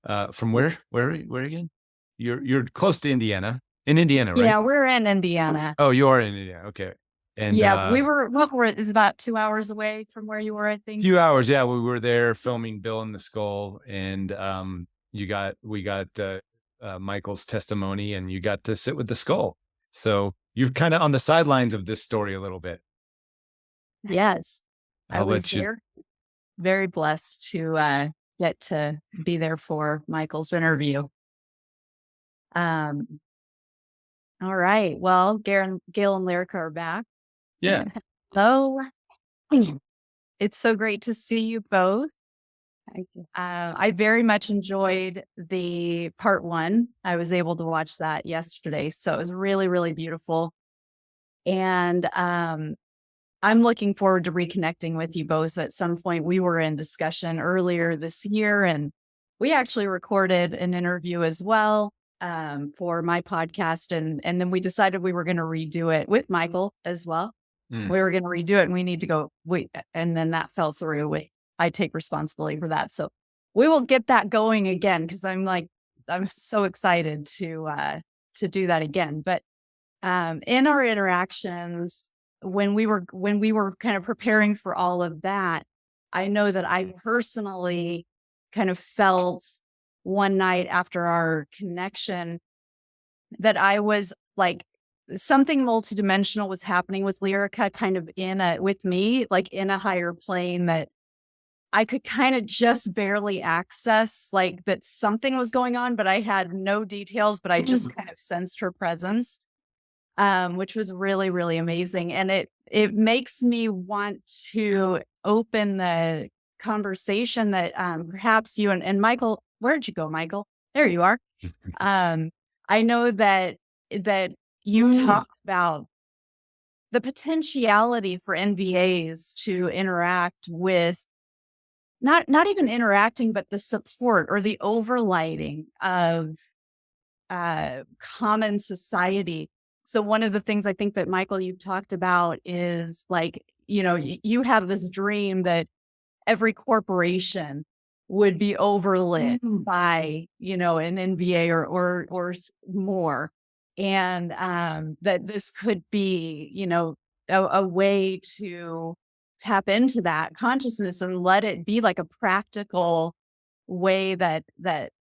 A: where again? You're close to Indiana. In Indiana, right?
F: Yeah, we're in Indiana.
A: Oh, you are in Indiana. Okay. And
G: Yeah, is about 2 hours away from where you were, I think.
A: few hours. Yeah, we were there filming Bill in the Skull, and we got Michael's testimony, and you got to sit with the skull. So you're kind of on the sidelines of this story a little bit.
G: Yes. I
A: I'll
G: was
A: let you.
G: there. Very blessed to get to be there for Michael's interview. All right. Well, Gayle and Lyrica are back.
A: Yeah.
G: Hello. It's so great to see you both. Thank you. I very much enjoyed the part 1. I was able to watch that yesterday, so it was really, really beautiful. And I'm looking forward to reconnecting with you both at some point. We were in discussion earlier this year, and we actually recorded an interview as well for my podcast. And then we decided we were going to redo it with Michael as well. We were going to redo it, and we need to go. And then that fell through. I take responsibility for that. So we will get that going again, because I'm so excited to do that again. But in our interactions, when we were kind of preparing for all of that, I know that I personally kind of felt one night after our connection that I was like, something multidimensional was happening with Lyrica, kind of with me, like in a higher plane that I could kind of just barely access, like that something was going on, but I had no details, but I just kind of sensed her presence, which was really, really amazing. And it makes me want to open the conversation that perhaps you and Michael, where'd you go, Michael? There you are. I know that you talked about the potentiality for NVAs to interact with, not even interacting, but the support or the overlighting of common society. So one of the things I think that, Michael, you've talked about is like, you have this dream that every corporation would be overlit by, an NVA or more. And that this could be, a way to tap into that consciousness and let it be like a practical way that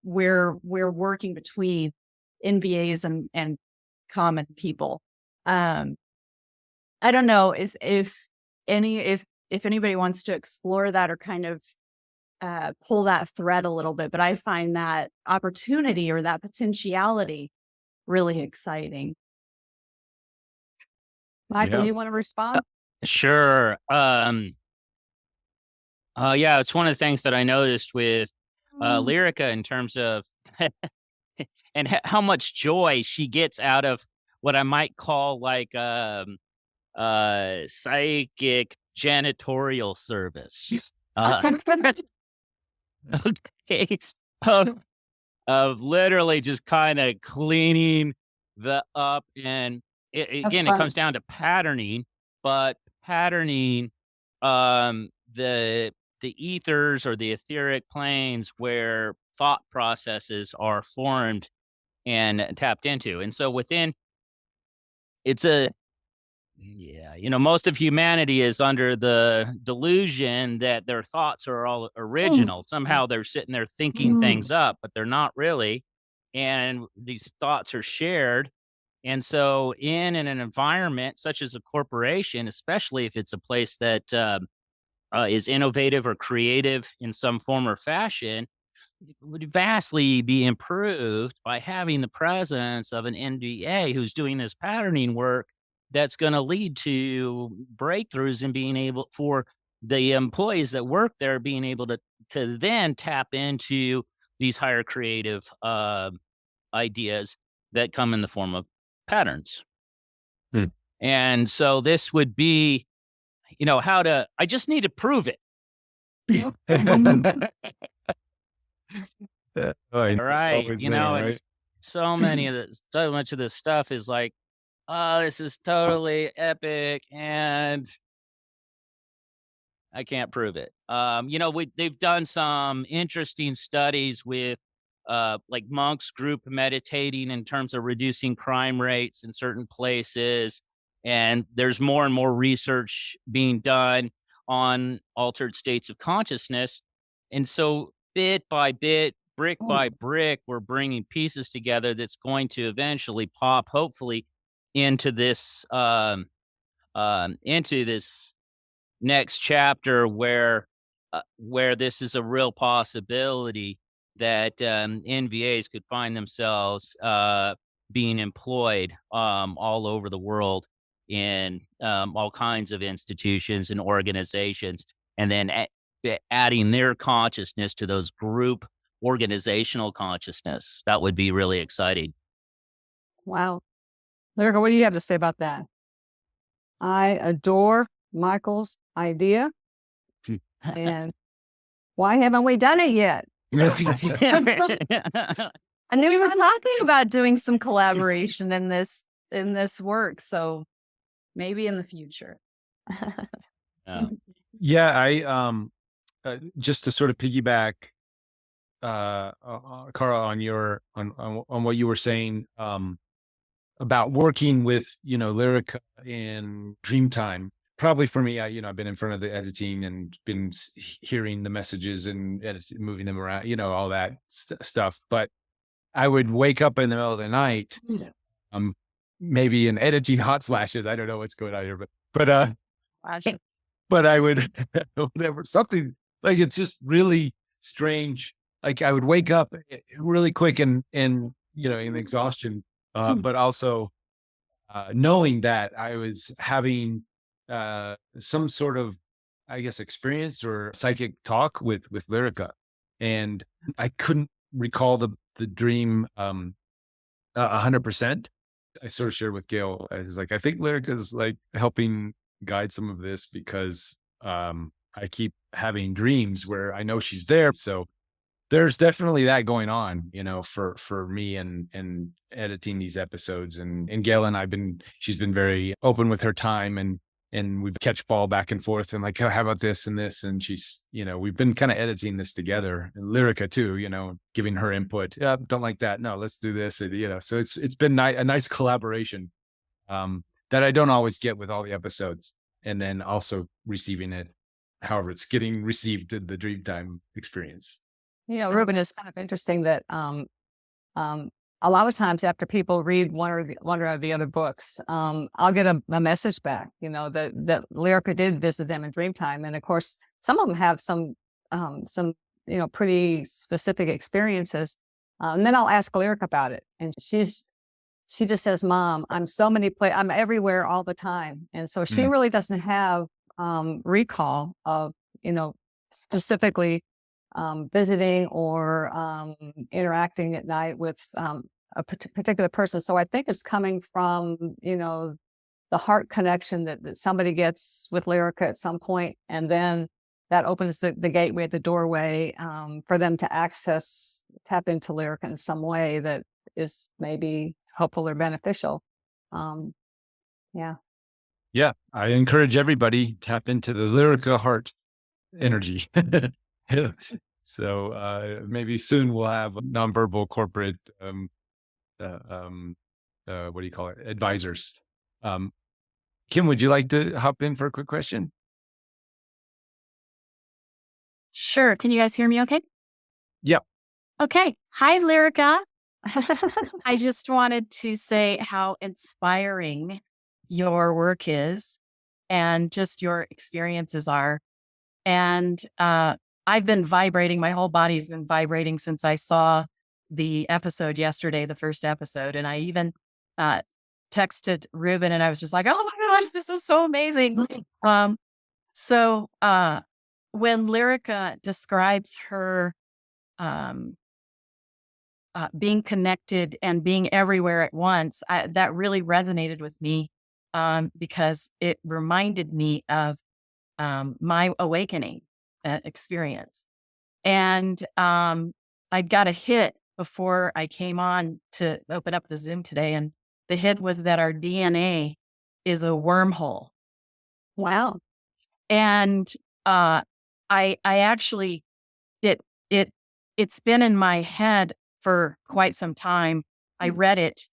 G: we're working between NVAs and common people. I don't know if anybody wants to explore that or kind of pull that thread a little bit, but I find that opportunity or that potentiality really exciting.
B: Michael,
A: Yeah.
B: you want to respond?
D: Sure. Yeah, it's one of the things that I noticed with Lyrica in terms of and how much joy she gets out of what I might call like psychic janitorial service. Okay. Of literally just kind of cleaning the up, and again, it comes down to patterning, but patterning the ethers or the etheric planes where thought processes are formed and tapped into. And so most of humanity is under the delusion that their thoughts are all original. Somehow they're sitting there thinking things up, but they're not really. And these thoughts are shared. And so in an environment such as a corporation, especially if it's a place that is innovative or creative in some form or fashion, it would vastly be improved by having the presence of an NVA who's doing this patterning work that's going to lead to breakthroughs and being able for the employees that work there being able to then tap into these higher creative ideas that come in the form of patterns. And so this would be, I just need to prove it.
A: All
D: Right.
A: right?
D: So much of this stuff is like, oh, this is totally epic and I can't prove it. They've done some interesting studies with like monks group meditating in terms of reducing crime rates in certain places. And there's more and more research being done on altered states of consciousness. And so bit by bit, brick by brick, we're bringing pieces together that's going to eventually pop, hopefully, into this next chapter where this is a real possibility that NVAs could find themselves being employed all over the world in all kinds of institutions and organizations, and then adding their consciousness to those group organizational consciousness. That would be really exciting.
B: Wow. Lyrica, what do you have to say about that? I adore Michael's idea. And why haven't we done it yet?
G: And we were talking about doing some collaboration in this work. So maybe in the future.
A: Yeah, I just to sort of piggyback, Carl, on your on what you were saying about working with Lyrica in Dreamtime. Probably for me, I've been in front of the editing and been hearing the messages and moving them around, all that stuff. But I would wake up in the middle of the night, maybe in editing hot flashes. I don't know what's going on here, but I would whatever, something like, it's just really strange. Like I would wake up really quick and in exhaustion, but also knowing that I was having some sort of, I guess, experience or psychic talk with Lyrica, and I couldn't recall the dream 100%. I sort of shared with Gayle, I was like, I think Lyrica's like helping guide some of this, because I keep having dreams where I know she's there. So there's definitely that going on, for me and editing these episodes. And Gayle and she's been very open with her time, and we've catch ball back and forth and like, oh, how about this and this? And she's, we've been kind of editing this together. And Lyrica too, giving her input. Yeah, don't like that. No, let's do this. So it's been a nice collaboration that I don't always get with all the episodes. And then also receiving it, however it's getting received in the Dreamtime experience.
B: Reuben, it's kind of interesting that a lot of times after people read one or the other books, I'll get a message back, that Lyrica did visit them in Dreamtime. And of course, some of them have some pretty specific experiences. And then I'll ask Lyrica about it. And she just says, Mom, I'm everywhere all the time. And so she really doesn't have recall of, specifically visiting or interacting at night with a particular person. So I think it's coming from, the heart connection that somebody gets with Lyrica at some point, and then that opens the gateway, the doorway for them to tap into Lyrica in some way that is maybe helpful or beneficial.
A: Yeah, I encourage everybody tap into the Lyrica heart energy. So maybe soon we'll have nonverbal corporate what do you call it, advisors. Kim, would you like to hop in for a quick question?
G: Sure. Can you guys hear me okay?
A: Yep.
G: Okay. Hi, Lyrica. I just wanted to say how inspiring your work is and just your experiences are. And I've been vibrating. My whole body's been vibrating since I saw the episode yesterday, the first episode. And I even texted Reuben, and I was just like, oh my gosh, this was so amazing. So when Lyrica describes her being connected and being everywhere at once, that really resonated with me because it reminded me of my awakening experience. And I got a hit before I came on to open up the Zoom today. And the hit was that our DNA is a wormhole.
B: Wow.
G: And I actually, it's been in my head for quite some time. I read it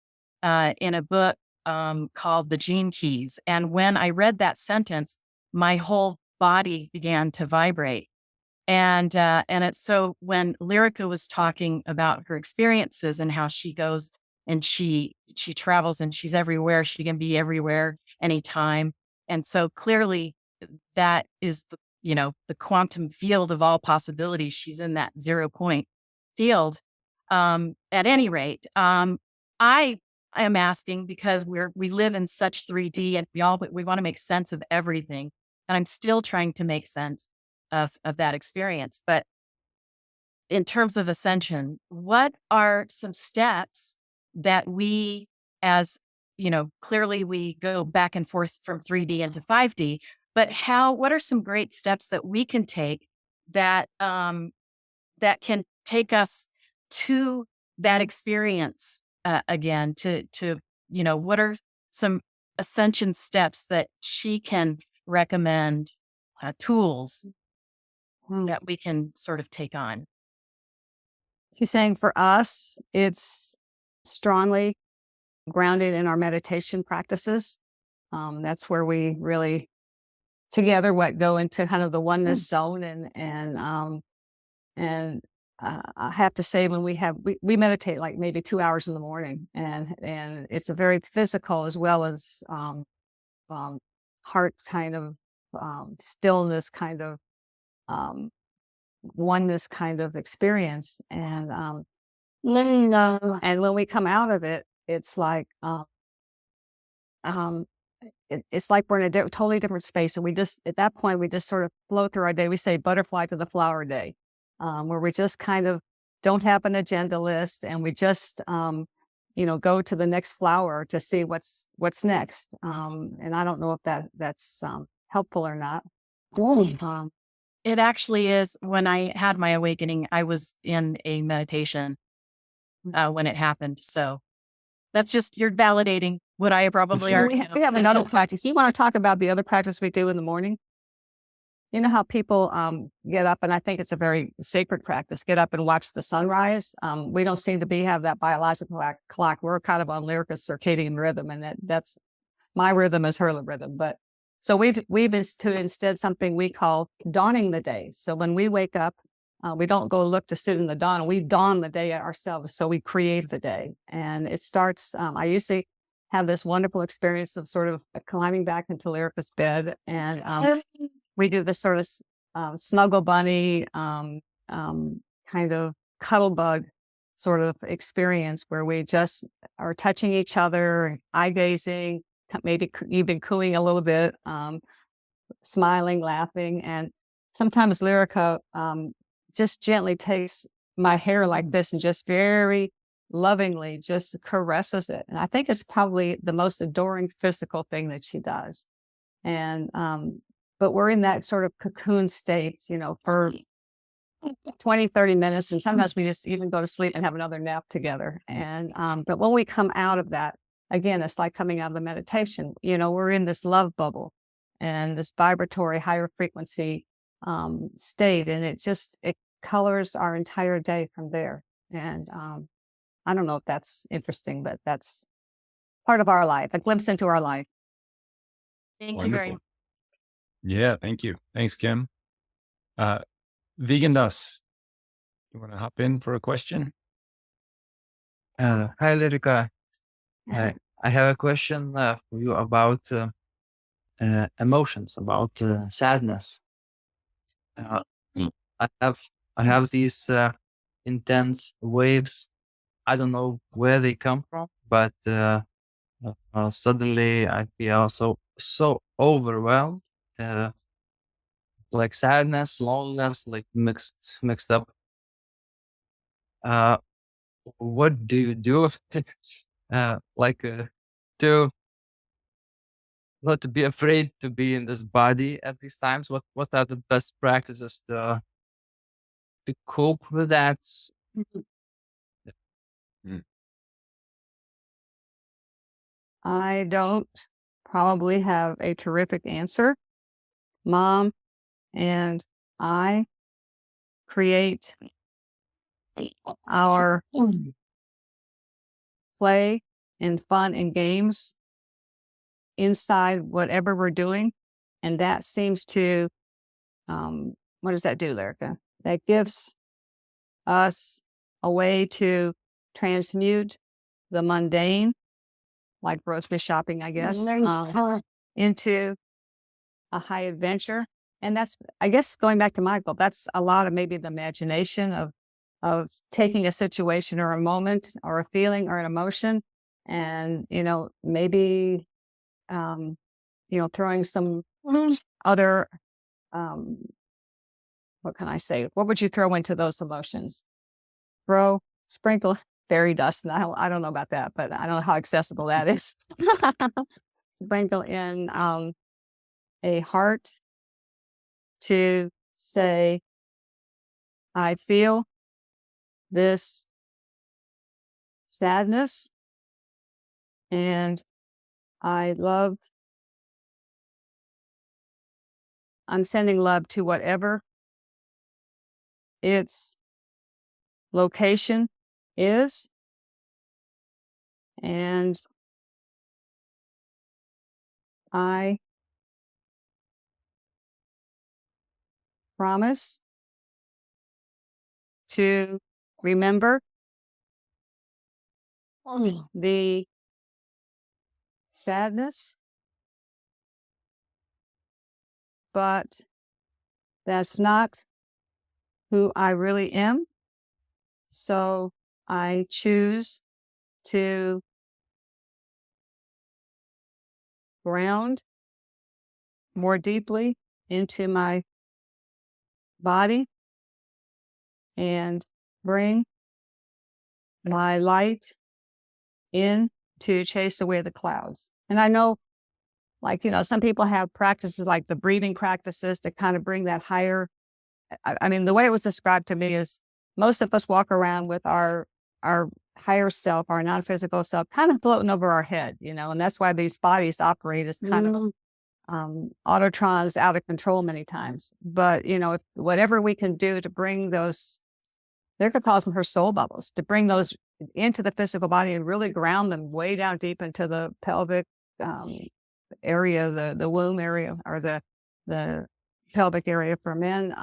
G: in a book called The Gene Keys. And when I read that sentence, my whole body began to vibrate. And it's so when Lyrica was talking about her experiences and how she goes and she travels and she's everywhere, she can be everywhere anytime. And so clearly that is the quantum field of all possibilities. She's in that 0 point field. At any rate, I am asking because we live in such 3D and we want to make sense of everything. And I'm still trying to make sense of that experience. But in terms of ascension, what are some steps that we, as clearly we go back and forth from 3D into 5D, but what are some great steps that we can take that that can take us to that experience again? What are some ascension steps that she can recommend, tools that we can sort of take on?
B: She's saying for us, it's strongly grounded in our meditation practices. That's where we really together go into kind of the oneness zone, and I have to say when we meditate like maybe 2 hours in the morning, and it's a very physical as well as heart kind of stillness kind of oneness kind of experience, and and when we come out of it, it's like it's like we're in a totally different space, and we just at that point we just sort of flow through our day. We say butterfly to the flower day, where we just kind of don't have an agenda list, and we just go to the next flower to see what's next. And I don't know if that's helpful or not.
G: It actually is. When I had my awakening, I was in a meditation when it happened. So that's just, you're validating what I probably already know.
B: We have another practice. You want to talk about the other practice we do in the morning? You know how people get up, and I think it's a very sacred practice, get up and watch the sunrise. We don't seem to have that biological clock. We're kind of on Lyrica's circadian rhythm, and that's my rhythm is her rhythm. But so we've instituted instead something we call dawning the day. So when we wake up, we don't go look to sit in the dawn. We dawn the day ourselves. So we create the day, and it starts. I usually have this wonderful experience of sort of climbing back into Lyrica's bed, and we do this sort of snuggle bunny kind of cuddle bug sort of experience where we just are touching each other, eye gazing, maybe even cooing a little bit, smiling, laughing. And sometimes Lyrica just gently takes my hair like this and just very lovingly just caresses it. And I think it's probably the most adoring physical thing that she does. And but we're in that sort of cocoon state, for 20, 30 minutes. And sometimes we just even go to sleep and have another nap together. And but when we come out of that, again, it's like coming out of the meditation. We're in this love bubble and this vibratory higher frequency state. And it colors our entire day from there. And I don't know if that's interesting, but that's part of our life, a glimpse into our life.
G: Thank you very much.
A: Yeah, thank you. Thanks, Kim. Vegan Dust, you want to hop in for a question?
H: Hi, Lyrica. I have a question for you about emotions, about sadness. I have these intense waves. I don't know where they come from, but suddenly I feel so overwhelmed, like sadness, loneliness, like mixed up. What do you do? To not to be afraid to be in this body at these times. What are the best practices to cope with that?
B: I don't probably have a terrific answer. Mom and I create our play and fun and games inside whatever we're doing. And that seems to, what does that do, Lyrica? That gives us a way to transmute the mundane, like grocery shopping, I guess, into a high adventure. And that's, I guess, going back to Michael, that's a lot of maybe the imagination of taking a situation or a moment or a feeling or an emotion and, maybe, throwing some other, what can I say? What would you throw into those emotions? Sprinkle fairy dust. And I don't know about that, but I don't know how accessible that is. Sprinkle in a heart to say, I feel this sadness and I'm sending love to whatever its location is. And I promise to remember the sadness, but that's not who I really am. So I choose to ground more deeply into my body and bring my light in to chase away the clouds. And I know, some people have practices like the breathing practices to kind of bring that higher. I mean, the way it was described to me is most of us walk around with our higher self, our non-physical self, kind of floating over our head, and that's why these bodies operate as kind of autotrons out of control many times. But, whatever we can do to bring those, Lyrica calls them her soul bubbles, to bring those into the physical body and really ground them way down deep into the pelvic area, the womb area, or the pelvic area for men.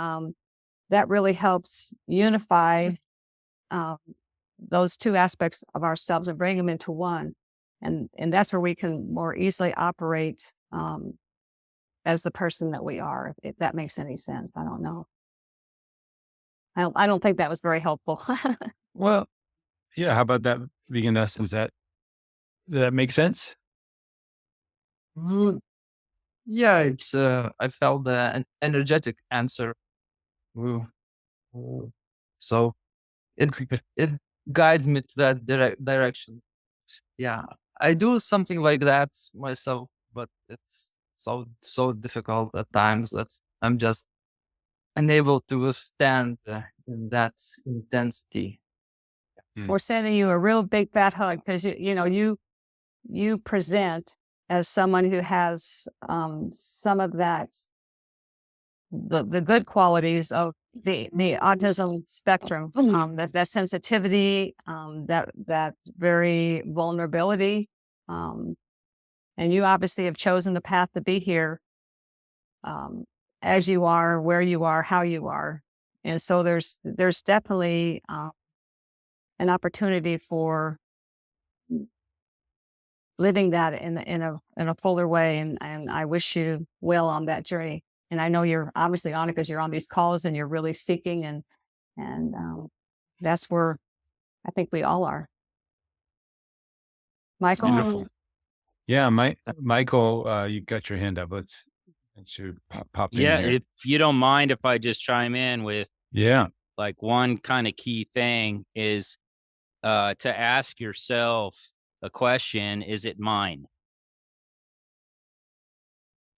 B: That really helps unify those two aspects of ourselves and bring them into one. And that's where we can more easily operate as the person that we are, if that makes any sense. I don't know. I don't think that was very helpful.
A: Well, yeah. How about that vegan us? Does that make sense?
H: Mm, Yeah, it's I felt an energetic answer. Ooh, ooh. So it it guides me to that direction. Yeah, I do something like that myself, but it's so difficult at times that I'm just unable to withstand in that intensity.
B: We're sending you a real big fat hug because you present as someone who has some of that the good qualities of the autism spectrum, that sensitivity, that very vulnerability, and you obviously have chosen the path to be here, as you are, where you are, how you are, and so there's definitely an opportunity for living that in a fuller way, and I wish you well on that journey. And I know you're obviously on it because you're on these calls and you're really seeking, and that's where I think we all are. Michael?
A: Beautiful. Yeah, Michael, you got your hand up. Let you pop in
D: Yeah,
A: here.
D: if you don't mind if I just chime in with
A: Yeah.
D: like one kind of key thing is to ask yourself a question, is it mine?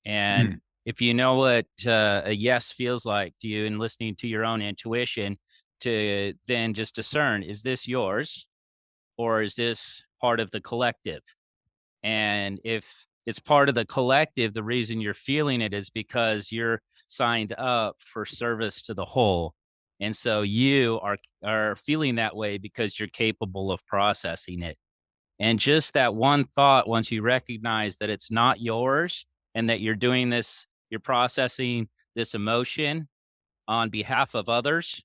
D: And if you know what a yes feels like to you and listening to your own intuition, to then just discern, is this yours or is this part of the collective? And if it's part of the collective, the reason you're feeling it is because you're signed up for service to the whole. And so you are feeling that way because you're capable of processing it. And just that one thought, once you recognize that it's not yours and that you're doing this, you're processing this emotion on behalf of others,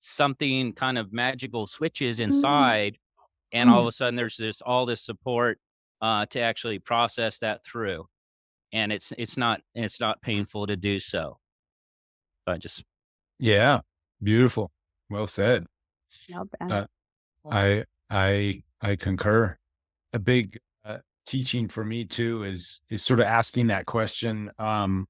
D: something kind of magical switches inside, and all of a sudden there's all this support to actually process that through, and it's not painful to do so. But just
A: Yeah. Beautiful. Well said.
B: Not bad.
A: I concur. A big teaching for me too is sort of asking that question. How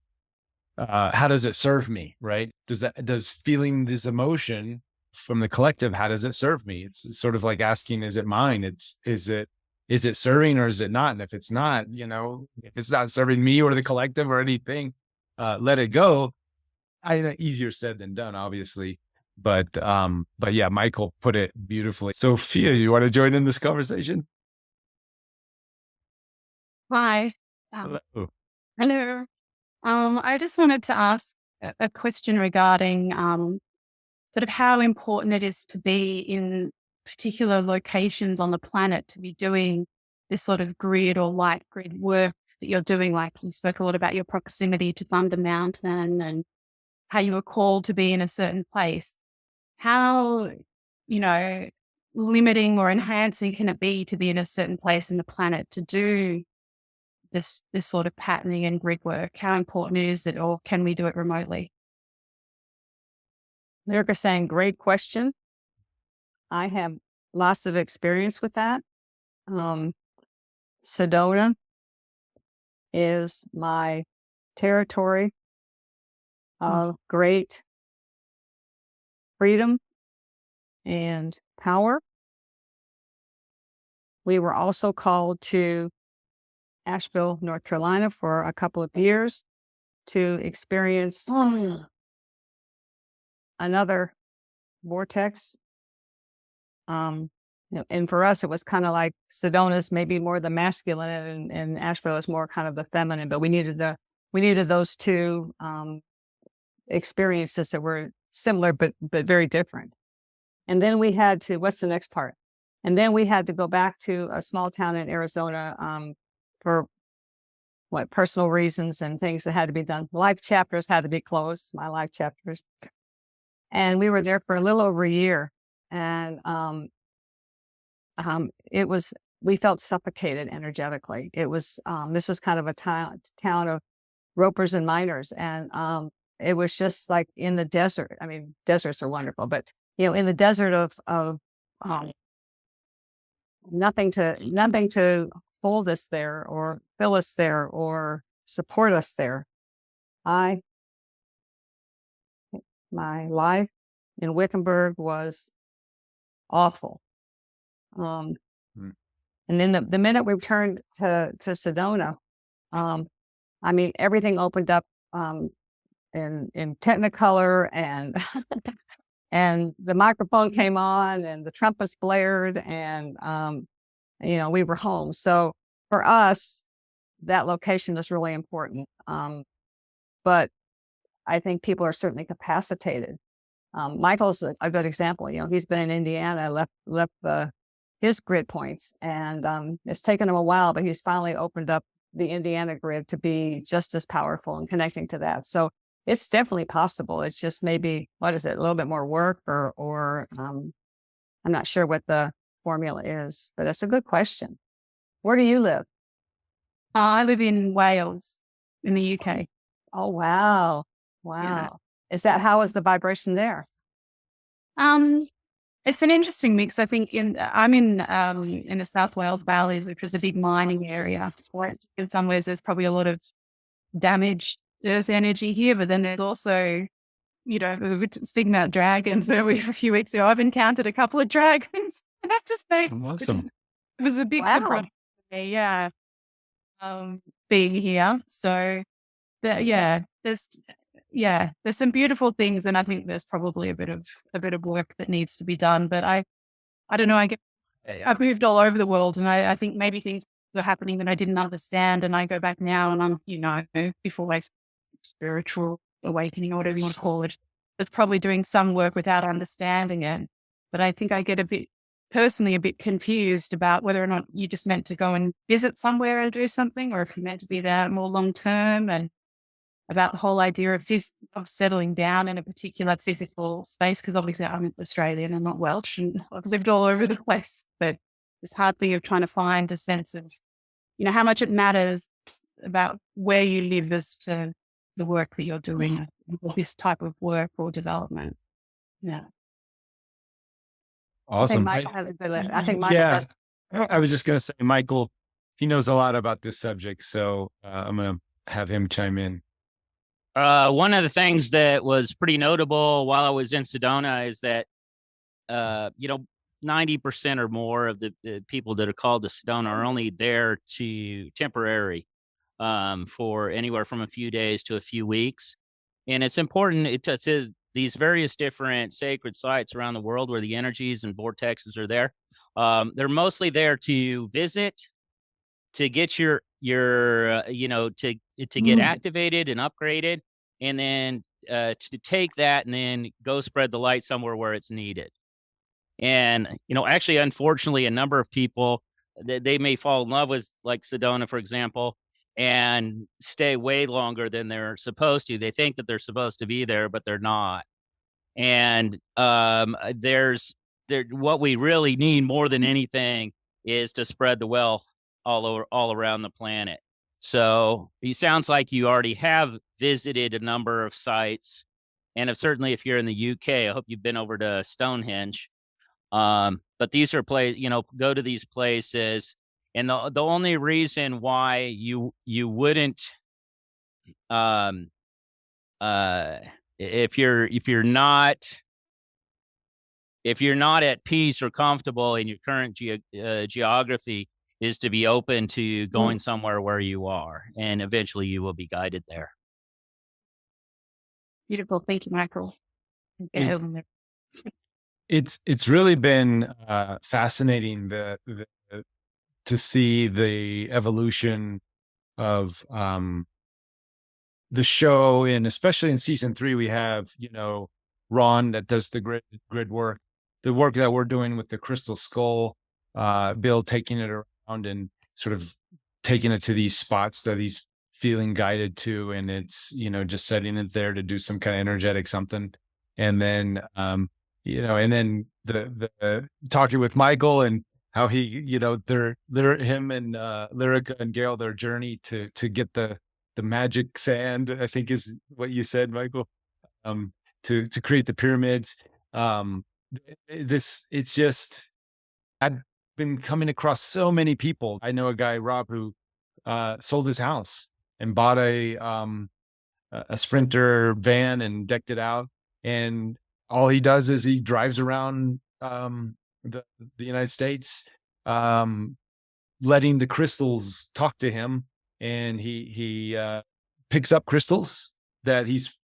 A: does it serve me? Right? Does feeling this emotion from the collective, how does it serve me? It's sort of like asking, is it mine? Is it serving or is it not? And if it's not, if it's not serving me or the collective or anything, let it go. Easier said than done, obviously. But yeah, Michael put it beautifully. Sophia, you want to join in this conversation?
I: Hi.
A: Hello.
I: Hello. I just wanted to ask a question regarding sort of how important it is to be in particular locations on the planet to be doing this sort of grid or light grid work that you're doing. Like you spoke a lot about your proximity to Thunder Mountain and how you were called to be in a certain place. How, limiting or enhancing can it be to be in a certain place in the planet to do this sort of patterning and grid work? How important is it, or can we do it remotely?
B: Lyrica saying, great question. I have lots of experience with that. Sedona is my territory of great freedom and power. We were also called to Asheville, North Carolina for a couple of years to experience another vortex. And for us, it was kind of like Sedona's maybe more the masculine and Asheville is more kind of the feminine, but we needed those two experiences that were similar, but very different. And then we had to, what's the next part? And then we had to go back to a small town in Arizona for personal reasons and things that had to be done. Life chapters had to be closed, my life chapters. And we were there for a little over a year. And we felt suffocated energetically. It was, this was kind of a town of ropers and miners. And it was just like in the desert. I mean, deserts are wonderful, but in the desert of nothing to hold us there or fill us there or support us there. My life in Wickenburg was awful. And then the minute we returned to Sedona, everything opened up in Technicolor and and the microphone came on and the trumpets blared and we were home. So for us, that location is really important. But I think people are certainly capacitated. Michael's a good example. He's been in Indiana, left his grid points, and it's taken him a while, but he's finally opened up the Indiana grid to be just as powerful and connecting to that. So it's definitely possible. It's just maybe, a little bit more work or I'm not sure what the formula is, but that's a good question. Where do you live?
I: I live in Wales in the UK.
B: Oh, wow. Wow. Yeah. How is the vibration there?
I: It's an interesting mix. I think I'm in the South Wales Valleys, which is a big mining area. In some ways, there's probably a lot of damage. There's energy here, but then there's also, speaking about dragons, a few weeks ago, I've encountered a couple of dragons. And I have to say,
A: Awesome.
I: It was a big surprise for me, being here. So, there's some beautiful things, and I think there's probably a bit of work that needs to be done. But I don't know. I've moved all over the world, and I think maybe things are happening that I didn't understand, and I go back now, and I'm before my spiritual awakening or whatever you want to call it. It's probably doing some work without understanding it. But I think I get a bit personally a bit confused about whether or not you just meant to go and visit somewhere and do something, or if you meant to be there more long term, and about the whole idea of settling down in a particular physical space. Because obviously I'm Australian, I'm not Welsh, and I've lived all over the place. But it's hardly of trying to find a sense of, how much it matters about where you live as to the work that you're doing, or this type of work or development. Yeah.
A: Awesome.
B: I think Michael
A: Yeah,
B: has.
A: I was just going to say, Michael, he knows a lot about this subject, so I'm going to have him chime in.
D: One of the things that was pretty notable while I was in Sedona is that, 90% or more of the people that are called to Sedona are only there to temporary, for anywhere from a few days to a few weeks. And it's important to these various different sacred sites around the world where the energies and vortexes are there. They're mostly there to visit, to get to get activated and upgraded, and then to take that and then go spread the light somewhere where it's needed. And actually, unfortunately, a number of people, they may fall in love with, like Sedona, for example, and stay way longer than they're supposed to. They think that they're supposed to be there, but they're not. And what we really need more than anything is to spread the wealth all around the planet. So it sounds like you already have visited a number of sites, and if you're in the UK, I hope you've been over to Stonehenge. But these are go to these places, and the only reason why you wouldn't, if you're not at peace or comfortable in your current geography, is to be open to going somewhere where you are, and eventually you will be guided there.
I: Beautiful. Thank you, Michael.
A: It's really been fascinating to see the evolution of the show, and especially in season 3, we have Ron that does the grid work, the work that we're doing with the crystal skull, Bill taking it around and sort of taking it to these spots that he's feeling guided to, and it's just setting it there to do some kind of energetic something, and then and then the talking with Michael and how he him and Lyrica and Gayle, their journey to get the magic sand, I think is what you said, Michael, to create the pyramids. It's just, I've been coming across so many people. I know a guy, Rob, who sold his house and bought a Sprinter van and decked it out, and all he does is he drives around the United States, letting the crystals talk to him, and he picks up crystals that he's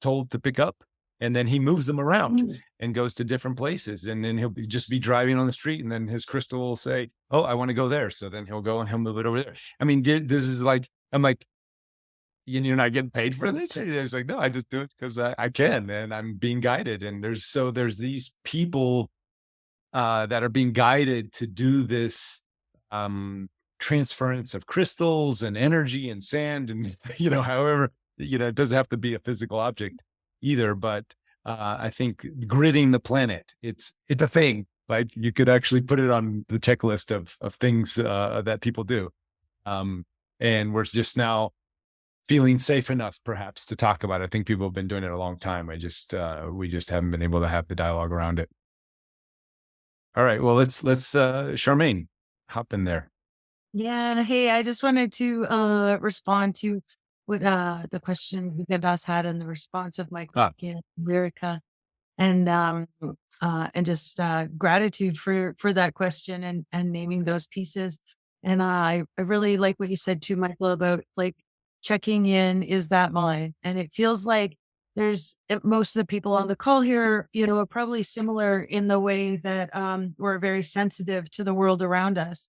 A: told to pick up, and then he moves them around and goes to different places, and then he'll just be driving on the street, and then his crystal will say, "Oh, I want to go there," so then he'll go and he'll move it over there. I mean, this is like, I'm like, you're not getting paid for this? And it's like, no, I just do it because I can, and I'm being guided. And there's these people that are being guided to do this transference of crystals and energy and sand, and however, it doesn't have to be a physical object either, but I think gridding the planet, it's a thing. Like, you could actually put it on the checklist of things that people do, and we're just now feeling safe enough perhaps to talk about it. I think people have been doing it a long time. We just haven't been able to have the dialogue around it. All right, well, let's Charmaine, hop in there.
J: Yeah. Hey, I just wanted to respond to what the question Vikas had and the response of Michael and Lyrica, and just gratitude for that question and naming those pieces. And I really like what you said too, Michael, about like checking in, is that mine? And it feels like most of the people on the call here, are probably similar in the way that we're very sensitive to the world around us.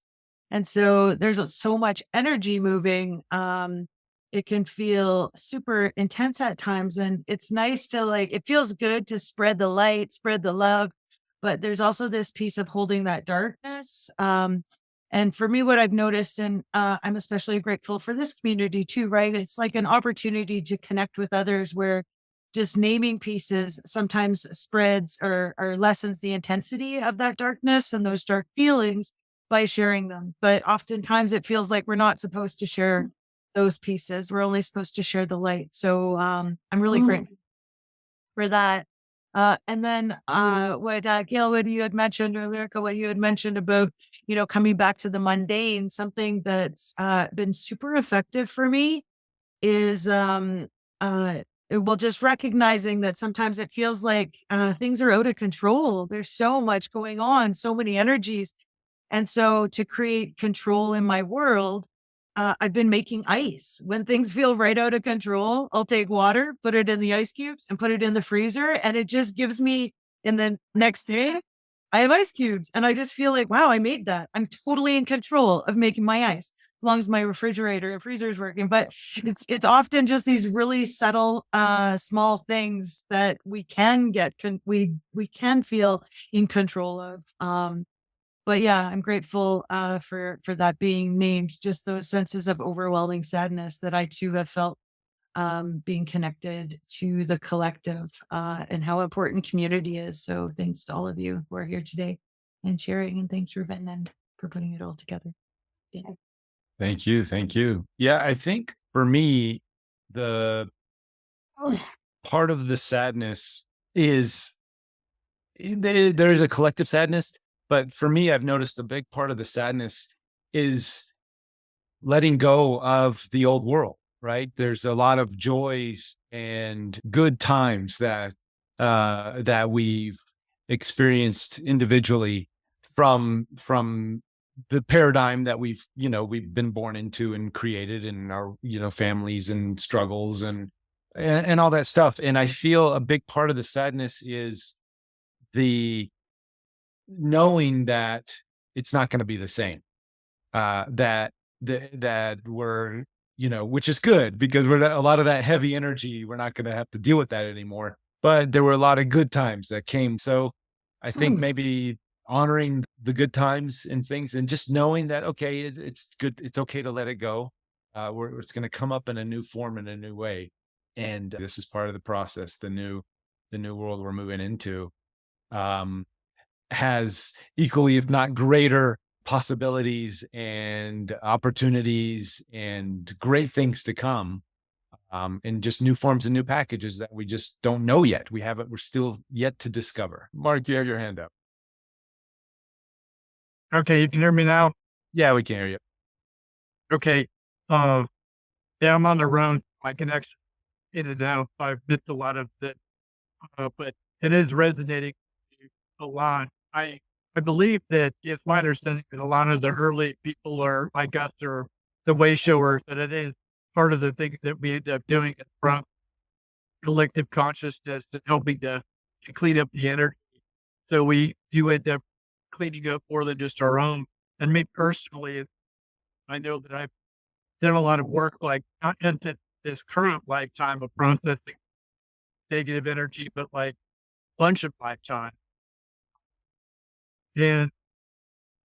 J: And so there's so much energy moving. It can feel super intense at times. And it's nice to it feels good to spread the light, spread the love, but there's also this piece of holding that darkness. And for me, what I've noticed, and I'm especially grateful for this community too, right? It's like an opportunity to connect with others where just naming pieces sometimes spreads or lessens the intensity of that darkness and those dark feelings by sharing them. But oftentimes it feels like we're not supposed to share those pieces. We're only supposed to share the light. So I'm really grateful for that. And then what Gayle, what you had mentioned, or Lyrica, what you had mentioned about, coming back to the mundane, something that's been super effective for me is just recognizing that sometimes it feels like things are out of control. There's so much going on, so many energies. And so to create control in my world, I've been making ice. When things feel right out of control, I'll take water, put it in the ice cubes and put it in the freezer. And it just gives me, and then next day, I have ice cubes. And I just feel like, wow, I made that. I'm totally in control of making my ice, as long as my refrigerator and freezer is working. But it's often just these really subtle, small things that we can get, we can feel in control of. But yeah, I'm grateful for that being named. Just those senses of overwhelming sadness that I too have felt, being connected to the collective, and how important community is. So thanks to all of you who are here today and sharing, and thanks Reuben and for putting it all together. Yeah.
A: Thank you. Thank you. Yeah, I think for me, the part of the sadness is there is a collective sadness, but for me, I've noticed a big part of the sadness is letting go of the old world, right? There's a lot of joys and good times that we've experienced individually from the paradigm that we've been born into and created in our families and struggles and all that stuff. And I feel a big part of the sadness is the knowing that it's not going to be the same, that we're, which is good because we're a lot of that heavy energy, we're not going to have to deal with that anymore. But there were a lot of good times that came. So I think maybe honoring the good times and things and just knowing that, okay, it's good. It's okay to let it go. It's going to come up in a new form, in a new way. And this is part of the process, the new world we're moving into. Has equally, if not greater, possibilities and opportunities and great things to come, and just new forms and new packages that we just don't know yet. We're still yet to discover. Mark, you have your hand up.
E: Okay, you can hear me now?
A: Yeah, we can hear you.
E: Okay. Yeah, I'm on the road. My connection in and out. I've missed a lot of it, but it is resonating a lot. I believe that it's my understanding that a lot of the early people are like us or the way showers, that it is part of the things that we end up doing from collective consciousness and helping to clean up the energy. So we do end up cleaning up more than just our own. And me personally, I know that I've done a lot of work, like not into this current lifetime of processing negative energy, but like bunch of lifetime. And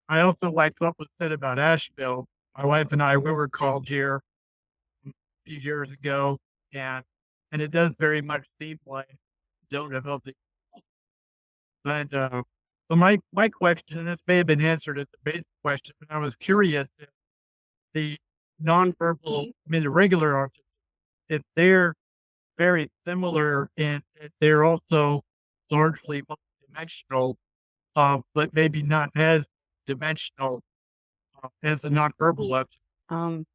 E: I also liked what was said about Asheville. My wife and I, we were called here a few years ago, and it does very much seem like don't have healthy. But so my question, and this may have been answered as a basic question, but I was curious if the nonverbal, I mean the regular artists, if they're very similar and they're also largely multidimensional, but maybe not as dimensional as the nonverbal artists.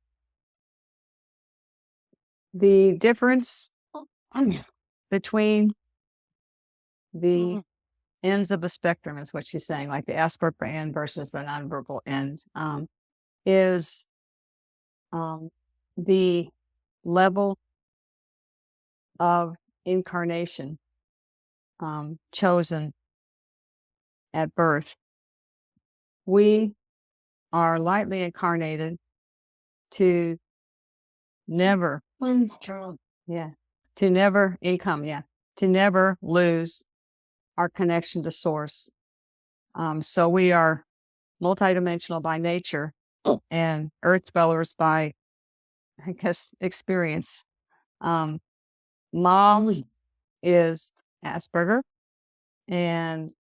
B: The difference between the ends of the spectrum is what she's saying, like the Asperger end versus the nonverbal end, is the level of incarnation chosen at birth. We are lightly incarnated to never, to never lose our connection to source. So we are multidimensional by nature and earth dwellers by, I guess, experience. Mom is Asperger, and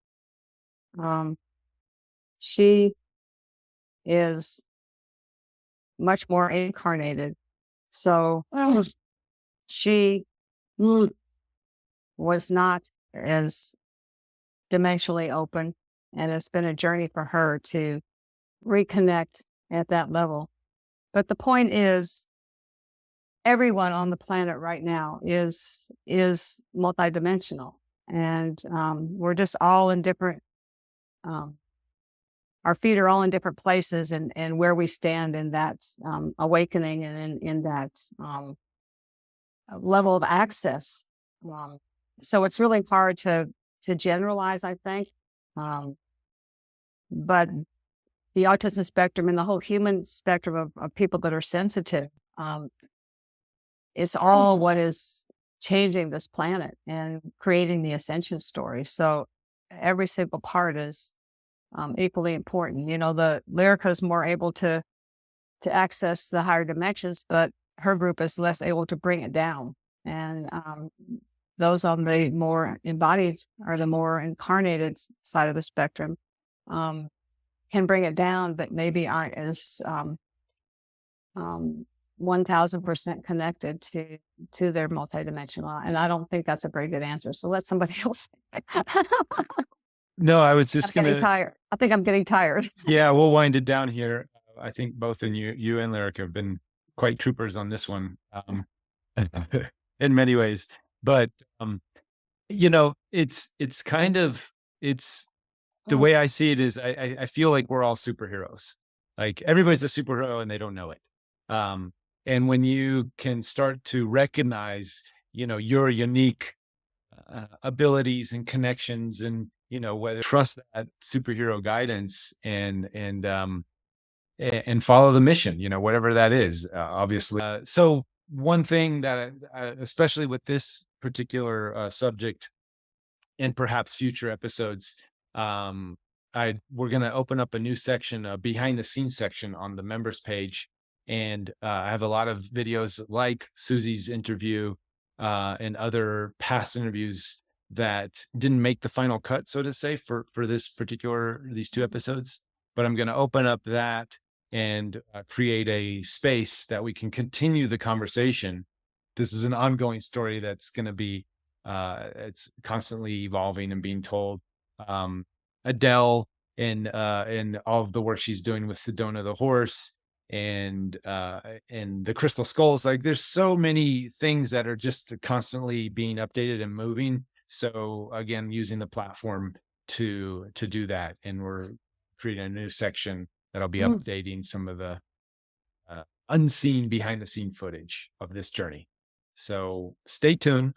B: she is much more incarnated. So she was not as dimensionally open, and it's been a journey for her to reconnect at that level. But the point is, everyone on the planet right now is multidimensional, and we're just all in different. Our feet are all in different places, and where we stand in that awakening and in that level of access. So it's really hard to generalize, I think. But the autism spectrum and the whole human spectrum of people that are sensitive, is all what is changing this planet and creating the ascension story. So every single part is equally important. The Lyrica is more able to access the higher dimensions, but her group is less able to bring it down. And those on the more embodied or the more incarnated side of the spectrum can bring it down, but maybe aren't as 1000% connected to their multidimensional. And I don't think that's a very good answer. So let somebody else.
A: No, I was just going to.
B: Tired. I think I'm getting tired.
A: Yeah, we'll wind it down here. I think both in you and Lyrica have been quite troopers on this one, in many ways. But it's kind of the way I see it is I feel like we're all superheroes. Like everybody's a superhero and they don't know it. And when you can start to recognize, your unique abilities and connections, and whether trust that superhero guidance and follow the mission, whatever that is, obviously. So one thing that especially with this particular subject and perhaps future episodes, we're going to open up a new section, a behind the scenes section on the members page. And I have a lot of videos like Susie's interview and other past interviews that didn't make the final cut, so to say, for these 2 episodes. But I'm going to open up that and create a space that we can continue the conversation. This is an ongoing story that's going to be, it's constantly evolving and being told. Adele and all of the work she's doing with Sedona the horse, and the crystal skulls. Like there's so many things that are just constantly being updated and moving. So again, using the platform to do that. And we're creating a new section that'll be updating some of the unseen behind the scene footage of this journey. So stay tuned.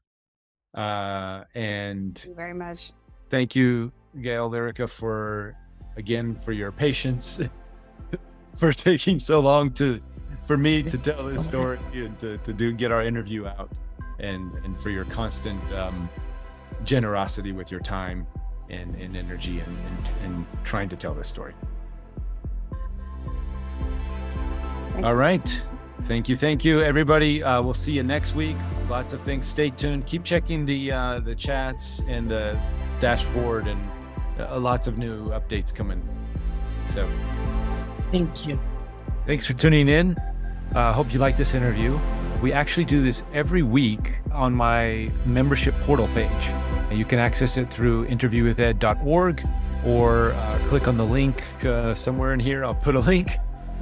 A: And
B: Thank you very much.
A: Thank you, Gayle Lyrica, for your patience. For taking so long for me to tell this story and to get our interview out, and for your constant generosity with your time and energy and trying to tell this story. All right. Thank you, everybody. We'll see you next week. Lots of things. Stay tuned. Keep checking the chats and the dashboard, and lots of new updates coming. So.
E: Thank you.
A: Thanks for tuning in. Hope you like this interview. We actually do this every week on my membership portal page. And you can access it through interviewwithed.org, or click on the link somewhere in here. I'll put a link,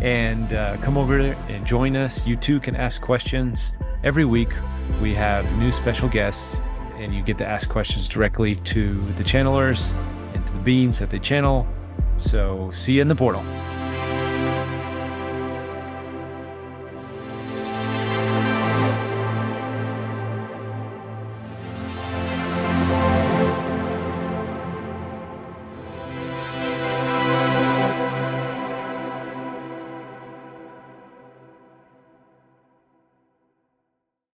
A: and come over and join us. You too can ask questions. Every week we have new special guests, and you get to ask questions directly to the channelers and to the beings that they channel. So see you in the portal.